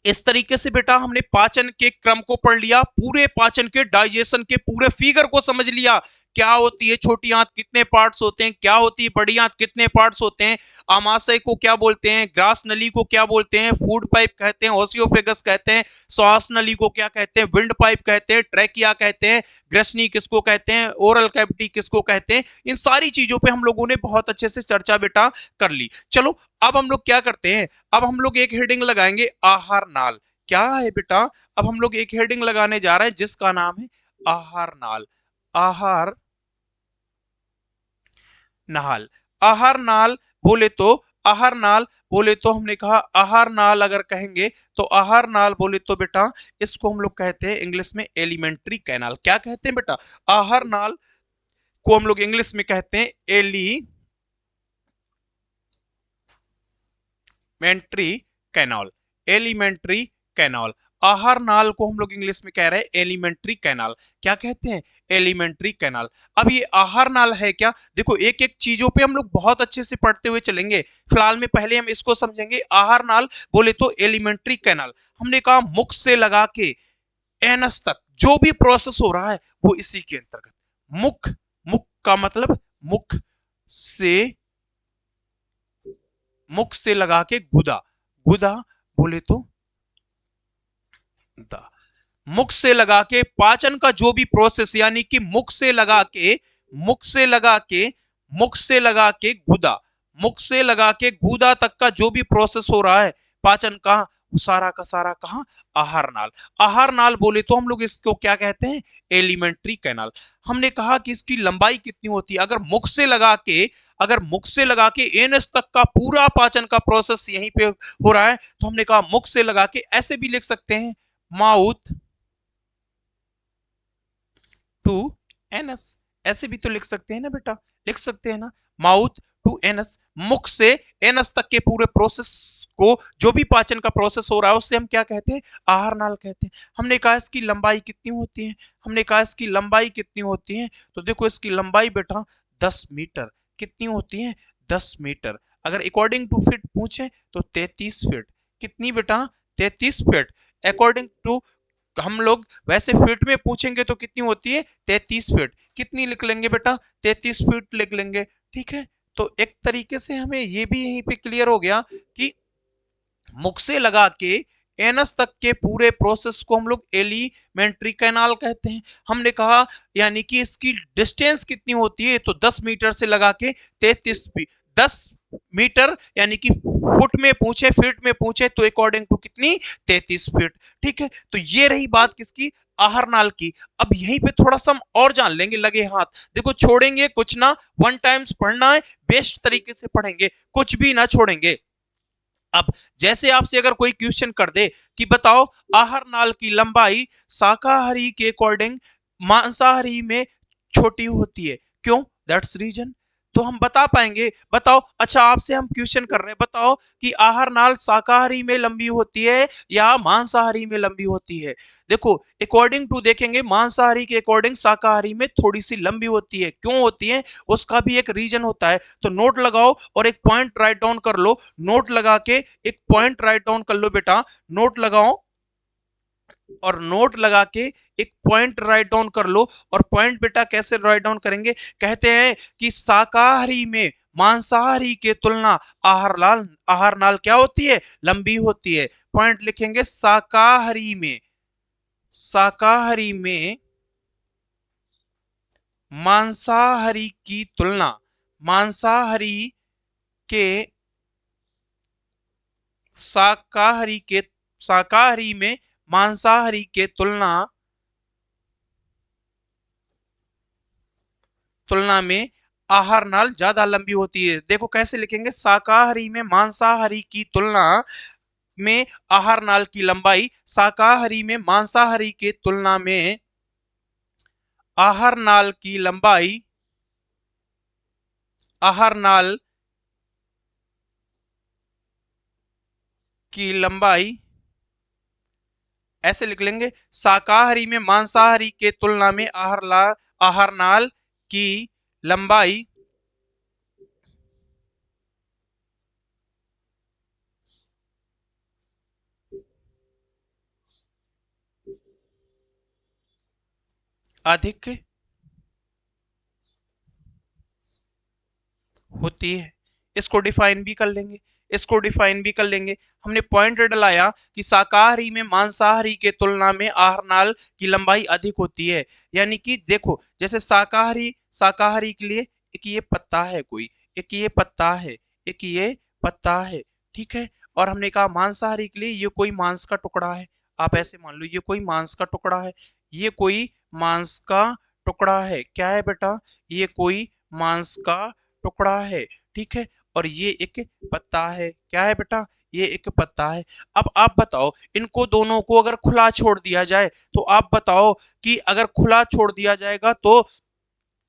Speaker 1: इस तरीके से बेटा हमने पाचन के क्रम को पढ़ लिया, पूरे पाचन के डाइजेशन के पूरे फिगर को समझ लिया। क्या होती है छोटी आंत, कितने पार्ट्स होते हैं, क्या होती है बड़ी आंत, कितने पार्ट्स होते हैं, आमाशय को क्या बोलते हैं, ग्रास नली को क्या बोलते हैं, फूड पाइप कहते हैं, ओसियोफेगस कहते हैं, श्वास नली को क्या कहते हैं, विंड पाइप कहते हैं, ट्रैकिया कहते हैं, ग्रसनी किसको कहते हैं, ओरल कैविटी किसको कहते हैं। इन सारी चीजों पे हम लोगों ने बहुत अच्छे से चर्चा बेटा कर ली। चलो अब हम लोग क्या करते हैं, अब हम लोग एक हेडिंग लगाएंगे, आहार नाल। क्या है बेटा, अब हम लोग एक हेडिंग लगाने जा रहे हैं जिसका नाम है आहार नाल। आहार नाल, आहार नाल बोले तो, आहार नाल बोले तो हमने कहा आहार नाल अगर कहेंगे तो आहार नाल बोले तो बेटा इसको हम लोग कहते हैं इंग्लिश में एलिमेंट्री कैनाल। क्या कहते हैं बेटा, आहार नाल को हम लोग इंग्लिश में कहते हैं एलिमेंट्री कैनाल। एलिमेंट्री कैनाल, आहार नाल को हम लोग इंग्लिश में कह रहे हैं एलिमेंट्री कैनाल। क्या कहते हैं, एलिमेंट्री कैनाल। अब ये आहार नाल है क्या, देखो एक एक चीजों पे हम लोग बहुत अच्छे से पढ़ते हुए चलेंगे। फिलहाल में पहले हम इसको समझेंगे, आहार नाल बोले तो एलिमेंट्री कैनाल। हमने कहा मुख से लगा के एनस तक जो भी प्रोसेस हो रहा है वो इसी के अंतर्गत। मुख, मुख का मतलब मुख से, मुख से लगा के गुदा, गुदा बोले तो द, मुख से लगा के पाचन का जो भी प्रोसेस, यानी कि मुख से लगा के, मुख से लगा के, मुख से लगा के गुदा, मुख से लगा के गुदा तक का जो भी प्रोसेस हो रहा है पाचन का, सारा का सारा कहां, आहार नाल। आहार नाल बोले तो हम लोग इसको क्या कहते हैं, एलिमेंट्री कैनाल। हमने कहा कि इसकी लंबाई कितनी होती है, अगर मुख से लगा के, अगर मुख से लगा के एनस तक का पूरा पाचन का प्रोसेस यहीं पे हो रहा है तो हमने कहा मुख से लगा के, ऐसे भी लिख सकते हैं माउथ टू एनस, ऐसे भी तो लिख सकते हैं ना बेटा, लिख सकते हैं ना, माउथ टू एनस, मुख से एनस तक के पूरे प्रोसेस को, जो भी पाचन का प्रोसेस हो रहा है उससे हम क्या कहते हैं, आहार नाल कहते हैं। हमने कहा इसकी लंबाई कितनी होती है, हमने कहा इसकी लंबाई कितनी होती है, तो देखो इसकी लंबाई बेटा 10 मीटर। कितनी होती है, 10 मीटर। अगर अकॉर्डिंग टू फीट पूछे तो 33 फीट। कितनी बेटा, 33 फीट। अकॉर्डिंग टू, हम लोग वैसे फीट में पूछेंगे तो कितनी होती है, 33 फीट। कितनी लिख लेंगे बेटा, 33 फीट लिख लेंगे। ठीक है, तो एक तरीके से हमें ये भी यहीं पे क्लियर हो गया कि मुख से लगा के एनस तक के पूरे प्रोसेस को हम लोग एलिमेंट्री कैनाल कहते हैं। हमने कहा यानी कि इसकी डिस्टेंस कितनी होती है, तो 10 मीटर से लगा के 10 मीटर यानी कि फुट में पूछे, फीट में पूछे तो अकॉर्डिंग टू कितनी, 33 फीट। ठीक है, तो ये रही बात किसकी, आहरनाल की। अब यहीं पे थोड़ा सा हम और जान लेंगे लगे हाथ। देखो छोड़ेंगे कुछ ना, वन टाइम्स पढ़ना है, बेस्ट तरीके से पढ़ेंगे, कुछ भी ना छोड़ेंगे। अब जैसे आपसे अगर कोई क्वेश्चन कर दे कि बताओ आहारनाल की लंबाई शाकाहारी के अकॉर्डिंग मांसाहारी में छोटी होती है, क्यों, दैट्स रीजन। तो हम बता पाएंगे, बताओ। अच्छा आपसे हम क्वेश्चन कर रहे हैं, बताओ कि आहारनाल शाकाहारी में लंबी होती है या मांसाहारी में लंबी होती है। देखो अकॉर्डिंग टू देखेंगे, मांसाहारी के अकॉर्डिंग शाकाहारी में थोड़ी सी लंबी होती है, क्यों होती है, उसका भी एक रीजन होता है। तो नोट लगाओ और एक पॉइंट राइट डाउन कर लो, नोट लगा के एक पॉइंट राइट डाउन कर लो बेटा, नोट लगाओ और नोट लगा के एक पॉइंट राइट डाउन कर लो। और पॉइंट बेटा कैसे राइट डाउन करेंगे, कहते हैं कि शाकाहारी में मांसाहारी के तुलना आहारनाल क्या होती है, लंबी होती है। पॉइंट लिखेंगे, शाकाहारी में मांसाहारी की तुलना, मांसाहारी के शाकाहारी के शाकाहारी में मांसाहारी के तुलना में आहारनाल ज्यादा लंबी होती है। देखो कैसे लिखेंगे, शाकाहारी में मांसाहारी की तुलना में आहारनाल की लंबाई, शाकाहारी में मांसाहारी के तुलना में आहारनाल की लंबाई, आहारनाल की लंबाई ऐसे लिख लेंगे, शाकाहारी में मांसाहारी के तुलना में आहारनाल की लंबाई अधिक होती है। इसको डिफाइन भी कर लेंगे, इसको डिफाइन भी कर लेंगे। हमने पॉइंट डलाया कि शाकाहारी में मांसाहारी के तुलना में आहारनाल की लंबाई अधिक होती है। यानी कि देखो जैसे शाकाहारी, शाकाहारी के लिए एक ये पत्ता है कोई, एक ये पत्ता है, एक ये पत्ता है, ठीक है। और हमने कहा मांसाहारी के लिए ये कोई मांस का टुकड़ा है। आप ऐसे मान लो ये कोई मांस का टुकड़ा है, ये कोई मांस का टुकड़ा है, क्या है बेटा, ये कोई मांस का टुकड़ा है, ठीक है। और ये एक पत्ता है, क्या है बेटा, ये एक पत्ता है। अब आप बताओ इनको दोनों को अगर खुला छोड़ दिया जाए, तो आप बताओ कि अगर खुला छोड़ दिया जाएगा तो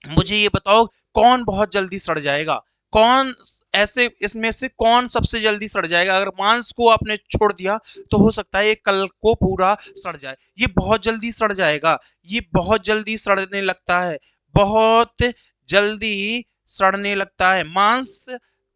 Speaker 1: मुझे ये बताओ कौन बहुत जल्दी सड़ जाएगा, कौन ऐसे इसमें से कौन सबसे जल्दी सड़ जाएगा। अगर मांस को आपने छोड़ दिया तो हो सकता है ये कल को पूरा सड़ जाए, ये बहुत जल्दी सड़ जाएगा, ये बहुत जल्दी सड़ने लगता है, बहुत जल्दी सड़ने लगता है, मांस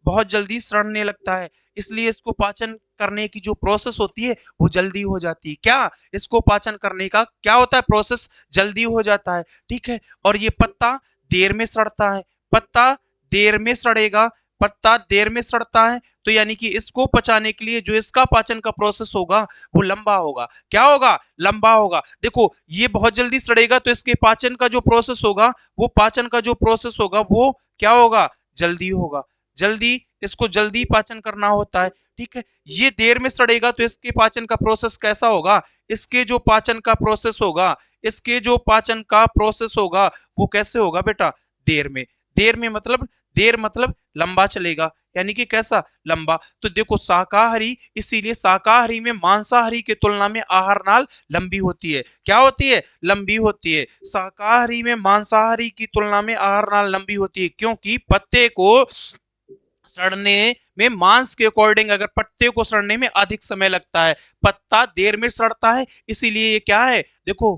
Speaker 1: बहुत जल्दी सड़ने लगता है। इसलिए इसको पाचन करने की जो प्रोसेस होती है वो जल्दी हो जाती है। क्या, इसको पाचन करने का क्या होता है, प्रोसेस जल्दी हो जाता है, ठीक है। और ये पत्ता देर में सड़ता है, पत्ता देर में सड़ेगा, पत्ता देर में सड़ता है, तो यानी कि इसको पचाने के लिए जो इसका पाचन का प्रोसेस होगा वो लंबा होगा, क्या होगा, लंबा होगा। देखो ये बहुत जल्दी सड़ेगा तो इसके पाचन का जो प्रोसेस होगा, वो पाचन का जो प्रोसेस होगा वो क्या होगा, जल्दी होगा, जल्दी, इसको जल्दी पाचन करना होता है, ठीक है। ये देर में सड़ेगा तो इसके पाचन का प्रोसेस कैसा होगा, इसके जो पाचन का प्रोसेस होगा, इसके जो पाचन का प्रोसेस होगा वो कैसे होगा बेटा, देर में। देर में मतलब, देर मतलब लंबा चलेगा, यानी कि कैसा, लंबा। तो देखो शाकाहारी, इसीलिए शाकाहारी में मांसाहारी की तुलना में आहारनाल लंबी होती है, क्या होती है, लंबी होती है। शाकाहारी में मांसाहारी की तुलना में आहारनाल लंबी होती है, क्योंकि पत्ते को सड़ने में, मांस के अकॉर्डिंग अगर पत्ते को सड़ने में अधिक समय लगता है, पत्ता देर में सड़ता है, इसीलिए ये क्या है। देखो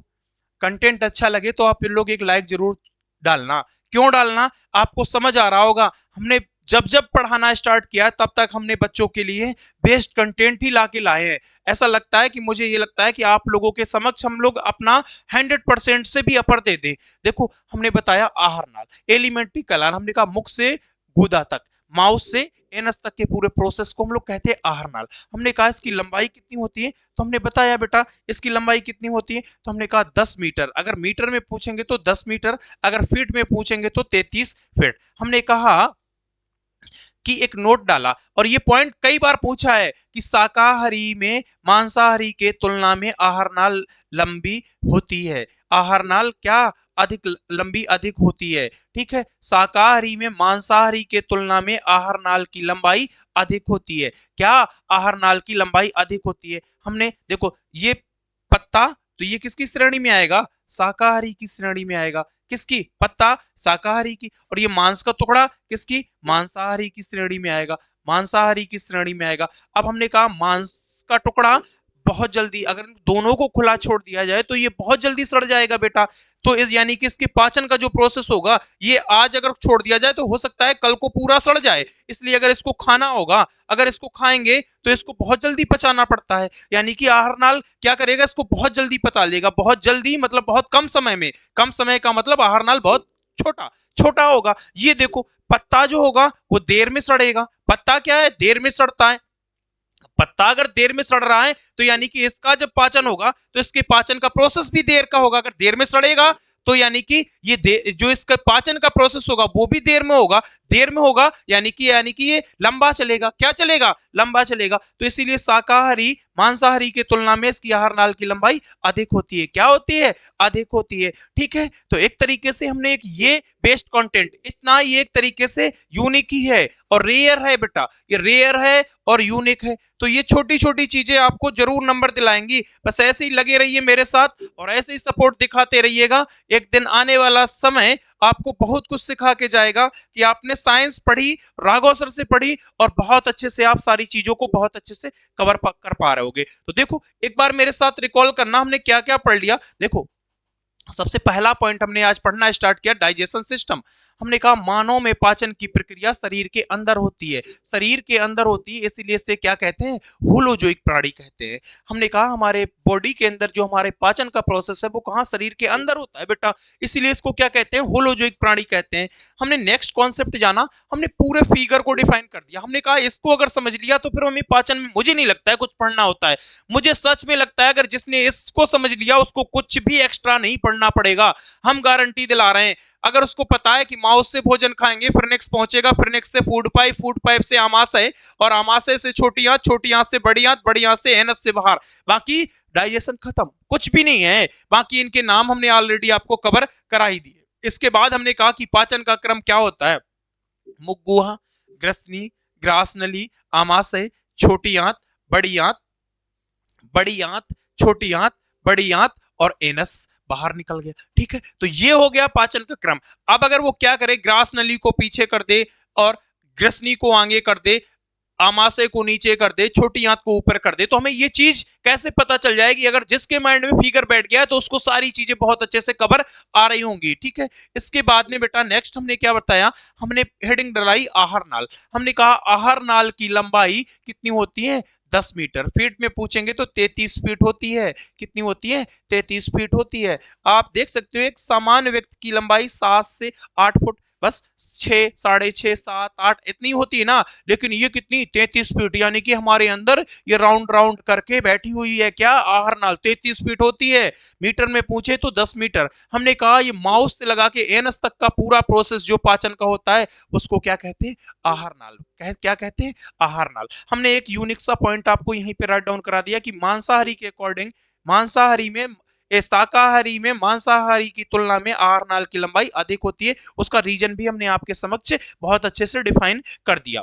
Speaker 1: कंटेंट अच्छा लगे तो आप लोग एक लाइक जरूर डालना, क्यों डालना, आपको समझ आ रहा होगा। हमने जब जब पढ़ाना स्टार्ट किया तब तक हमने बच्चों के लिए बेस्ट कंटेंट ही ला के लाए हैं। ऐसा लगता है कि मुझे ये लगता है कि आप लोगों के समक्ष हम लोग अपना 100% से भी अपर दे दें। देखो हमने बताया आहारनाल, एलिमेंट्री कलान, हमने कहा मुख से गुदा तक, माउस से एनस तक के पूरे प्रोसेस को हम लोग कहते हैं आहार नाल। हमने कहा इसकी लंबाई कितनी होती है, तो हमने बताया बेटा इसकी लंबाई कितनी होती है, तो हमने कहा 10 मीटर। अगर मीटर में पूछेंगे तो 10 मीटर, अगर फीट में पूछेंगे तो 33 फीट। हमने कहा कि एक नोट डाला, और ये पॉइंट कई बार पूछा है कि शाकाहारी में मांसाहारी के तुलना में आहार नाल लंबी होती है। आहार नाल क्या अधिक लंबी अधिक होती है, ठीक है। शाकाहारी में मांसाहारी के तुलना में आहार नाल की लंबाई अधिक होती है। क्या आहार नाल की लंबाई अधिक होती है। हमने देखो ये पत्ता, तो ये किसकी श्रेणी में आएगा, शाकाहारी की श्रेणी में आएगा। किसकी, पत्ता शाकाहारी की, और ये मांस का टुकड़ा किसकी, मांसाहारी की श्रेणी में आएगा, मांसाहारी की श्रेणी में आएगा। अब हमने कहा मांस का टुकड़ा बहुत जल्दी, अगर दोनों को खुला छोड़ दिया जाए तो ये बहुत जल्दी सड़ जाएगा बेटा। तो इस यानी कि इसके पाचन का जो प्रोसेस होगा, ये आज अगर छोड़ दिया जाए तो हो सकता है कल को पूरा सड़ जाए। इसलिए अगर इसको खाना होगा, अगर इसको खाएंगे तो इसको बहुत जल्दी पचाना पड़ता है। यानी कि आहार नाल क्या करेगा, इसको बहुत जल्दी पचा लेगा। बहुत जल्दी मतलब बहुत कम समय में, कम समय का मतलब आहार नाल बहुत छोटा छोटा होगा। ये देखो पत्ता जो होगा वो देर में सड़ेगा। पत्ता क्या है, देर में सड़ता है। पत्ता अगर देर में सड़ रहा है तो यानी कि इसका जब पाचन होगा तो इसके पाचन का प्रोसेस भी देर का होगा। अगर देर में सड़ेगा तो यानी कि ये जो इसका पाचन का प्रोसेस होगा वो भी देर में होगा। देर में होगा यानी कि ये लंबा चलेगा। क्या चलेगा, लंबा चलेगा। तो इसीलिए शाकाहारी मांसाहारी के तुलना में इसकी आहार नाल की लंबाई अधिक होती है। क्या होती है, अधिक होती है, ठीक है। तो एक तरीके से हमने एक ये बेस्ड कंटेंट, इतना ये एक तरीके से यूनिक ही है और रेयर है बेटा, ये रेयर है और यूनिक है। तो ये छोटी छोटी चीजें आपको जरूर नंबर दिलाएंगी। बस ऐसे ही लगे रहिए मेरे साथ और ऐसे ही सपोर्ट दिखाते रहिएगा। एक दिन आने वाला समय आपको बहुत कुछ सिखा के जाएगा कि आपने साइंस पढ़ी, राघव सर से पढ़ी, और बहुत अच्छे से आप सारी चीजों को बहुत अच्छे से कवर कर पा रहे होगे। तो देखो एक बार मेरे साथ रिकॉल करना, हमने क्या क्या पढ़ लिया। देखो सबसे पहला पॉइंट हमने आज पढ़ना स्टार्ट किया, डाइजेशन सिस्टम। हमने कहा मानव में पाचन की प्रक्रिया शरीर के अंदर होती है, शरीर के अंदर होती है, इसीलिए इसे क्या कहते हैं, होलोजोइक प्राणी कहते हैं। हमने कहा हमारे बॉडी के अंदर जो हमारे पाचन का प्रोसेस है वो कहाँ, शरीर के अंदर होता है बेटा, इसीलिए इसको क्या कहते हैं, होलोजोइक प्राणी कहते हैं। हमने नेक्स्ट कॉन्सेप्ट जाना, हमने पूरे फिगर को डिफाइन कर दिया। हमने कहा इसको अगर समझ लिया तो फिर हमें पाचन में मुझे नहीं लगता है कुछ पढ़ना होता है। मुझे सच में लगता है अगर जिसने इसको समझ लिया उसको कुछ भी एक्स्ट्रा नहीं पढ़ना पड़ेगा। हम गारंटी दिला रहे हैं। अगर उसको पता है कि माउस से भोजन खाएंगे, फिर नेक्स्ट पहुंचेगा, फिर नेक्स्ट से फूड पाइप, फूड पाइप से आमाशय, और आमाशय से छोटी आंत, छोटी आंत से बड़ी आंत, बड़ी आंत से एनस से बाहर, बाकी डाइजेशन खत्म, कुछ भी नहीं है। बाकी इनके नाम हमने ऑलरेडी आपको कवर करा ही दिए। इसके बाद हमने कहा कि पाचन का क्रम क्या होता है, मुखगुहा, ग्रसनी, ग्रासनली, आमाशय, छोटी आंत, बड़ी आंत, बड़ी आंत, छोटी आंत, बड़ी आंत, और एनस बाहर निकल गया। ठीक है, तो ये हो गया पाचन का क्रम। अब अगर वो क्या करे, ग्रास नली को पीछे कर दे और ग्रसनी को आगे कर दे, आमाशय को नीचे कर दे, छोटी आंत को ऊपर कर दे, तो हमें ये चीज कैसे पता चल जाएगी। अगर जिसके माइंड में फिगर बैठ गया है तो उसको सारी चीजें बहुत अच्छे से कवर आ रही होंगी। ठीक है, इसके बाद में बेटा नेक्स्ट हमने क्या बताया, हमने हेडिंग डलाई आहार नाल। हमने कहा आहार नाल की लंबाई कितनी होती है, 10 मीटर। फीट में पूछेंगे तो 33 फीट होती है। कितनी होती है, 33 फीट होती है। आप देख सकते हो एक सामान्य व्यक्ति की लंबाई 7 से 8 फुट, बस 6, 6.5, 7, 8 इतनी होती है ना। लेकिन ये कितनी, 33 फीट, यानी कि हमारे अंदर ये राउंड राउंड करके बैठी हुई है। क्या, आहार नाल 33 फीट होती है। मीटर में पूछे तो 10 मीटर। हमने कहा ये माउस से लगा के एनस तक का पूरा प्रोसेस जो पाचन का होता है उसको क्या कहते हैं, आहार नाल। क्या कहते हैं, आहार नाल। हमने एक यूनिक सा पॉइंट आपको यहीं पे राइट डाउन करा दिया कि मांसाहारी के अकॉर्डिंग, मांसाहारी में, शाकाहारी में मांसाहारी की तुलना में आहार नाल की लंबाई अधिक होती है। उसका रीजन भी हमने आपके समक्ष बहुत अच्छे से डिफाइन कर दिया।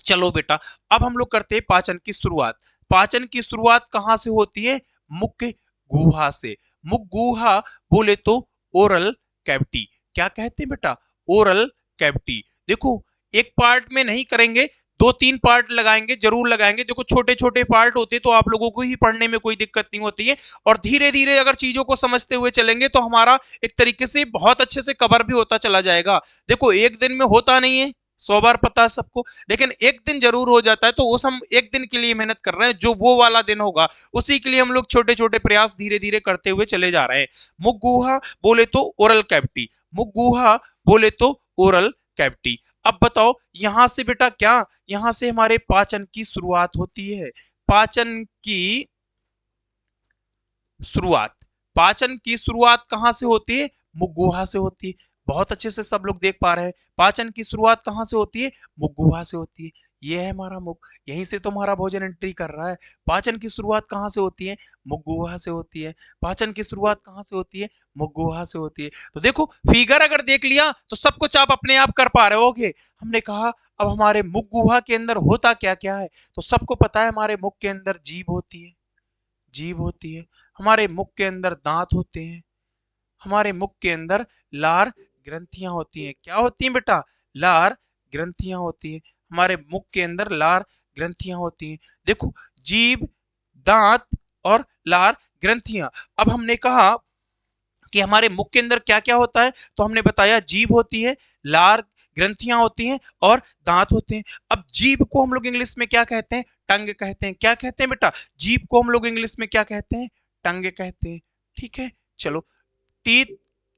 Speaker 1: चलो बेटा अब हम लोग करते हैं पाचन की शुरुआत। पाचन की शुरुआत कहां से होती है, मुख्य गुहा से। मुख गुहा बोले तो ओरल कैविटी। क्या कहते हैं बेटा, ओरल कैविटी। देखो एक पार्ट में नहीं करेंगे, 2-3 पार्ट लगाएंगे, जरूर लगाएंगे। देखो छोटे छोटे पार्ट होते तो आप लोगों को ही पढ़ने में कोई दिक्कत नहीं होती है, और धीरे धीरे अगर चीजों को समझते हुए चलेंगे तो हमारा एक तरीके से बहुत अच्छे से कवर भी होता चला जाएगा। देखो एक दिन में होता नहीं है, 100 बार पता है सबको, लेकिन एक दिन जरूर हो जाता है। तो उस हम एक दिन के लिए मेहनत कर रहे हैं, जो वो वाला दिन होगा उसी के लिए हम लोग छोटे छोटे प्रयास धीरे धीरे करते हुए चले जा रहे हैं। मुख गुहा बोले तो ओरल कैविटी, मुख गुहा बोले तो ओरल कैविटी। अब बताओ यहां से बेटा क्या, यहां से हमारे पाचन की शुरुआत होती है। पाचन की शुरुआत, पाचन की शुरुआत कहां से होती है? मुख गुहा से होती है। बहुत अच्छे से सब लोग देख पा रहे हैं, पाचन की शुरुआत कहां से होती है? मुख गुहा से होती है। ये है हमारा मुख, यहीं से तो हमारा भोजन एंट्री कर रहा है। पाचन की शुरुआत कहां से होती है? मुख गुहा से होती है। पाचन की शुरुआत कहां से होती है? मुख गुहा से होती है। तो देखो फिगर अगर देख लिया तो सब कुछ आप अपने आप कर पा रहे होगे। हमने कहा अब हमारे मुख गुहा के अंदर होता क्या क्या है, तो सबको पता है हमारे मुख के अंदर जीभ होती है, जीभ होती है। हमारे मुख के अंदर दांत होते हैं। हमारे मुख के अंदर लार ग्रंथियां होती हैं। क्या होती हैं बेटा? लार ग्रंथियां होती हैं। हमारे मुख के अंदर लार ग्रंथियां होती हैं। देखो जीभ, दांत और लार ग्रंथियां। अब हमने कहा कि हमारे मुख के अंदर क्या क्या होता है, तो हमने बताया जीभ होती है, लार ग्रंथियां होती हैं और दांत होते हैं। अब जीभ को हम लोग इंग्लिश में क्या कहते हैं? टंग कहते हैं। क्या कहते हैं बेटा? जीभ को हम लोग इंग्लिश में क्या कहते हैं? टंग कहते हैं। ठीक है, चलो टीथ,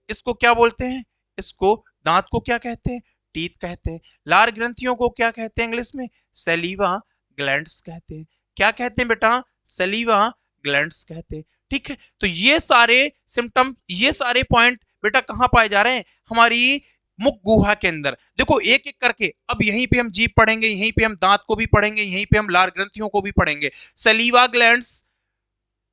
Speaker 1: इसको क्या बोलते हैं? इसको, दांत को क्या कहते हैं? टीथ कहते हैं। लार ग्रंथियों को क्या कहते हैं इंग्लिश में? सलीवा ग्लैंड्स कहते हैं। क्या कहते हैं बेटा? सलीवा ग्लैंड्स कहते हैं। ठीक है, तो ये सारे सिम्टम, ये सारे पॉइंट बेटा कहां पाए जा रहे हैं? हमारी मुख गुहा के अंदर। देखो एक एक करके, अब यहीं पे हम जीभ पढ़ेंगे, यहीं पे हम दांत को भी पढ़ेंगे, यहीं पे हम लार ग्रंथियों को भी पढ़ेंगे। सलीवा ग्लैंड्स,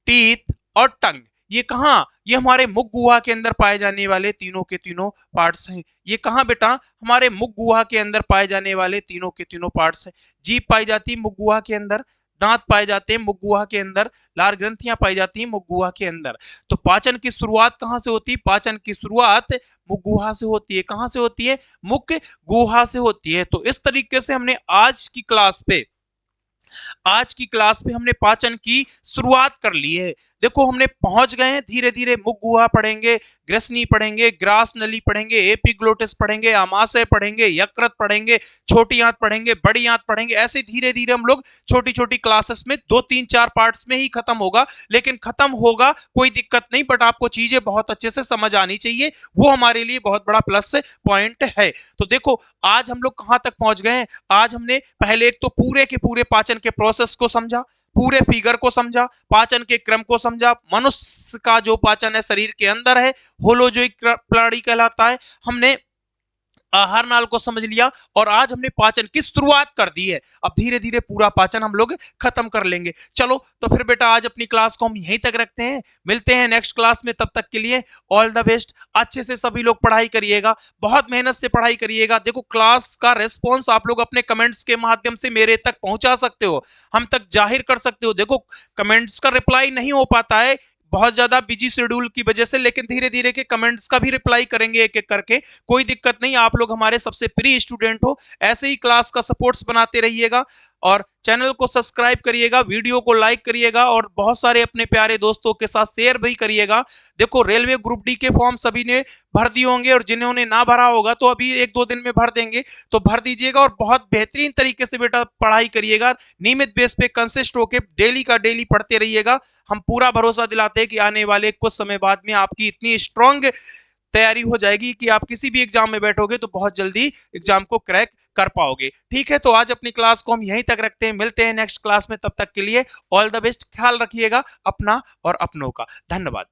Speaker 1: टीथ और टंग, ये कहां? ये हमारे मुख गुहा के अंदर पाए जाने वाले तीनों के तीनों पार्ट्स हैं। ये कहां बेटा? हमारे मुख गुहा के अंदर पाए जाने वाले तीनों के तीनों पार्ट्स हैं। जीभ पाई जाती है मुख गुहा के अंदर, दांत पाए जाते हैं मुख गुहा के अंदर, लार ग्रंथियां पाई जाती हैं मुख गुहा के अंदर। तो पाचन की शुरुआत कहां से होती है? पाचन की शुरुआत मुख गुहा से होती है। कहां से होती है? मुख गुहा से होती है। तो इस तरीके से हमने आज की क्लास में हमने पाचन की शुरुआत कर ली है। देखो हमने पहुंच गए हैं, धीरे धीरे मुख गुहा पढ़ेंगे, ग्रसनी पढ़ेंगे, ग्रास नली पढ़ेंगे, एपिग्लोटिस पढ़ेंगे, आमाशय पढ़ेंगे, यकृत पढ़ेंगे, छोटी आंत पढ़ेंगे, बड़ी आंत पढ़ेंगे। ऐसे धीरे धीरे हम लोग छोटी छोटी क्लासेस में 2 3 4 पार्ट्स में ही खत्म होगा, लेकिन खत्म होगा कोई दिक्कत नहीं, बट आपको चीजें बहुत अच्छे से समझ आनी चाहिए, वो हमारे लिए बहुत बड़ा प्लस पॉइंट है। तो देखो आज हम लोग कहां तक पहुंच गए हैं? आज हमने पहले एक तो पूरे के पूरे पाचन के प्रोसेस को समझा, पूरे फिगर को समझा, पाचन के क्रम को समझा। मनुष्य का जो पाचन है शरीर के अंदर है, होलोजोइक प्रणाली कहलाता है। हमने आहार नाल को समझ लिया और आज हमने पाचन की शुरुआत कर दी है। अब धीरे धीरे पूरा पाचन हम लोग खत्म कर लेंगे। चलो तो फिर बेटा आज अपनी क्लास को हम यहीं तक रखते हैं, मिलते हैं नेक्स्ट क्लास में। तब तक के लिए ऑल द बेस्ट। अच्छे से सभी लोग पढ़ाई करिएगा, बहुत मेहनत से पढ़ाई करिएगा। देखो क्लास का रेस्पॉन्स आप लोग अपने कमेंट्स के माध्यम से मेरे तक पहुंचा सकते हो, हम तक जाहिर कर सकते हो। देखो कमेंट्स का रिप्लाई नहीं हो पाता है बहुत ज्यादा बिजी शेड्यूल की वजह से, लेकिन धीरे धीरे के कमेंट्स का भी रिप्लाई करेंगे एक एक करके, कोई दिक्कत नहीं। आप लोग हमारे सबसे प्रिय स्टूडेंट हो, ऐसे ही क्लास का सपोर्ट्स बनाते रहिएगा और चैनल को सब्सक्राइब करिएगा, वीडियो को लाइक करिएगा और बहुत सारे अपने प्यारे दोस्तों के साथ शेयर भी करिएगा। देखो रेलवे ग्रुप डी के फॉर्म सभी ने भर दिए होंगे और जिन्होंने ना भरा होगा तो अभी 1 2 दिन में भर देंगे, तो भर दीजिएगा और बहुत बेहतरीन तरीके से बेटा पढ़ाई करिएगा। नियमित बेस पे कंसिस्ट होकर डेली का डेली पढ़ते रहिएगा। हम पूरा भरोसा दिलाते हैं कि आने वाले कुछ समय बाद में आपकी इतनी स्ट्रांग तैयारी हो जाएगी कि आप किसी भी एग्जाम में बैठोगे तो बहुत जल्दी एग्जाम को क्रैक कर पाओगे। ठीक है, तो आज अपनी क्लास को हम यहीं तक रखते हैं, मिलते हैं नेक्स्ट क्लास में। तब तक के लिए ऑल द बेस्ट, ख्याल रखिएगा अपना और अपनों का। धन्यवाद।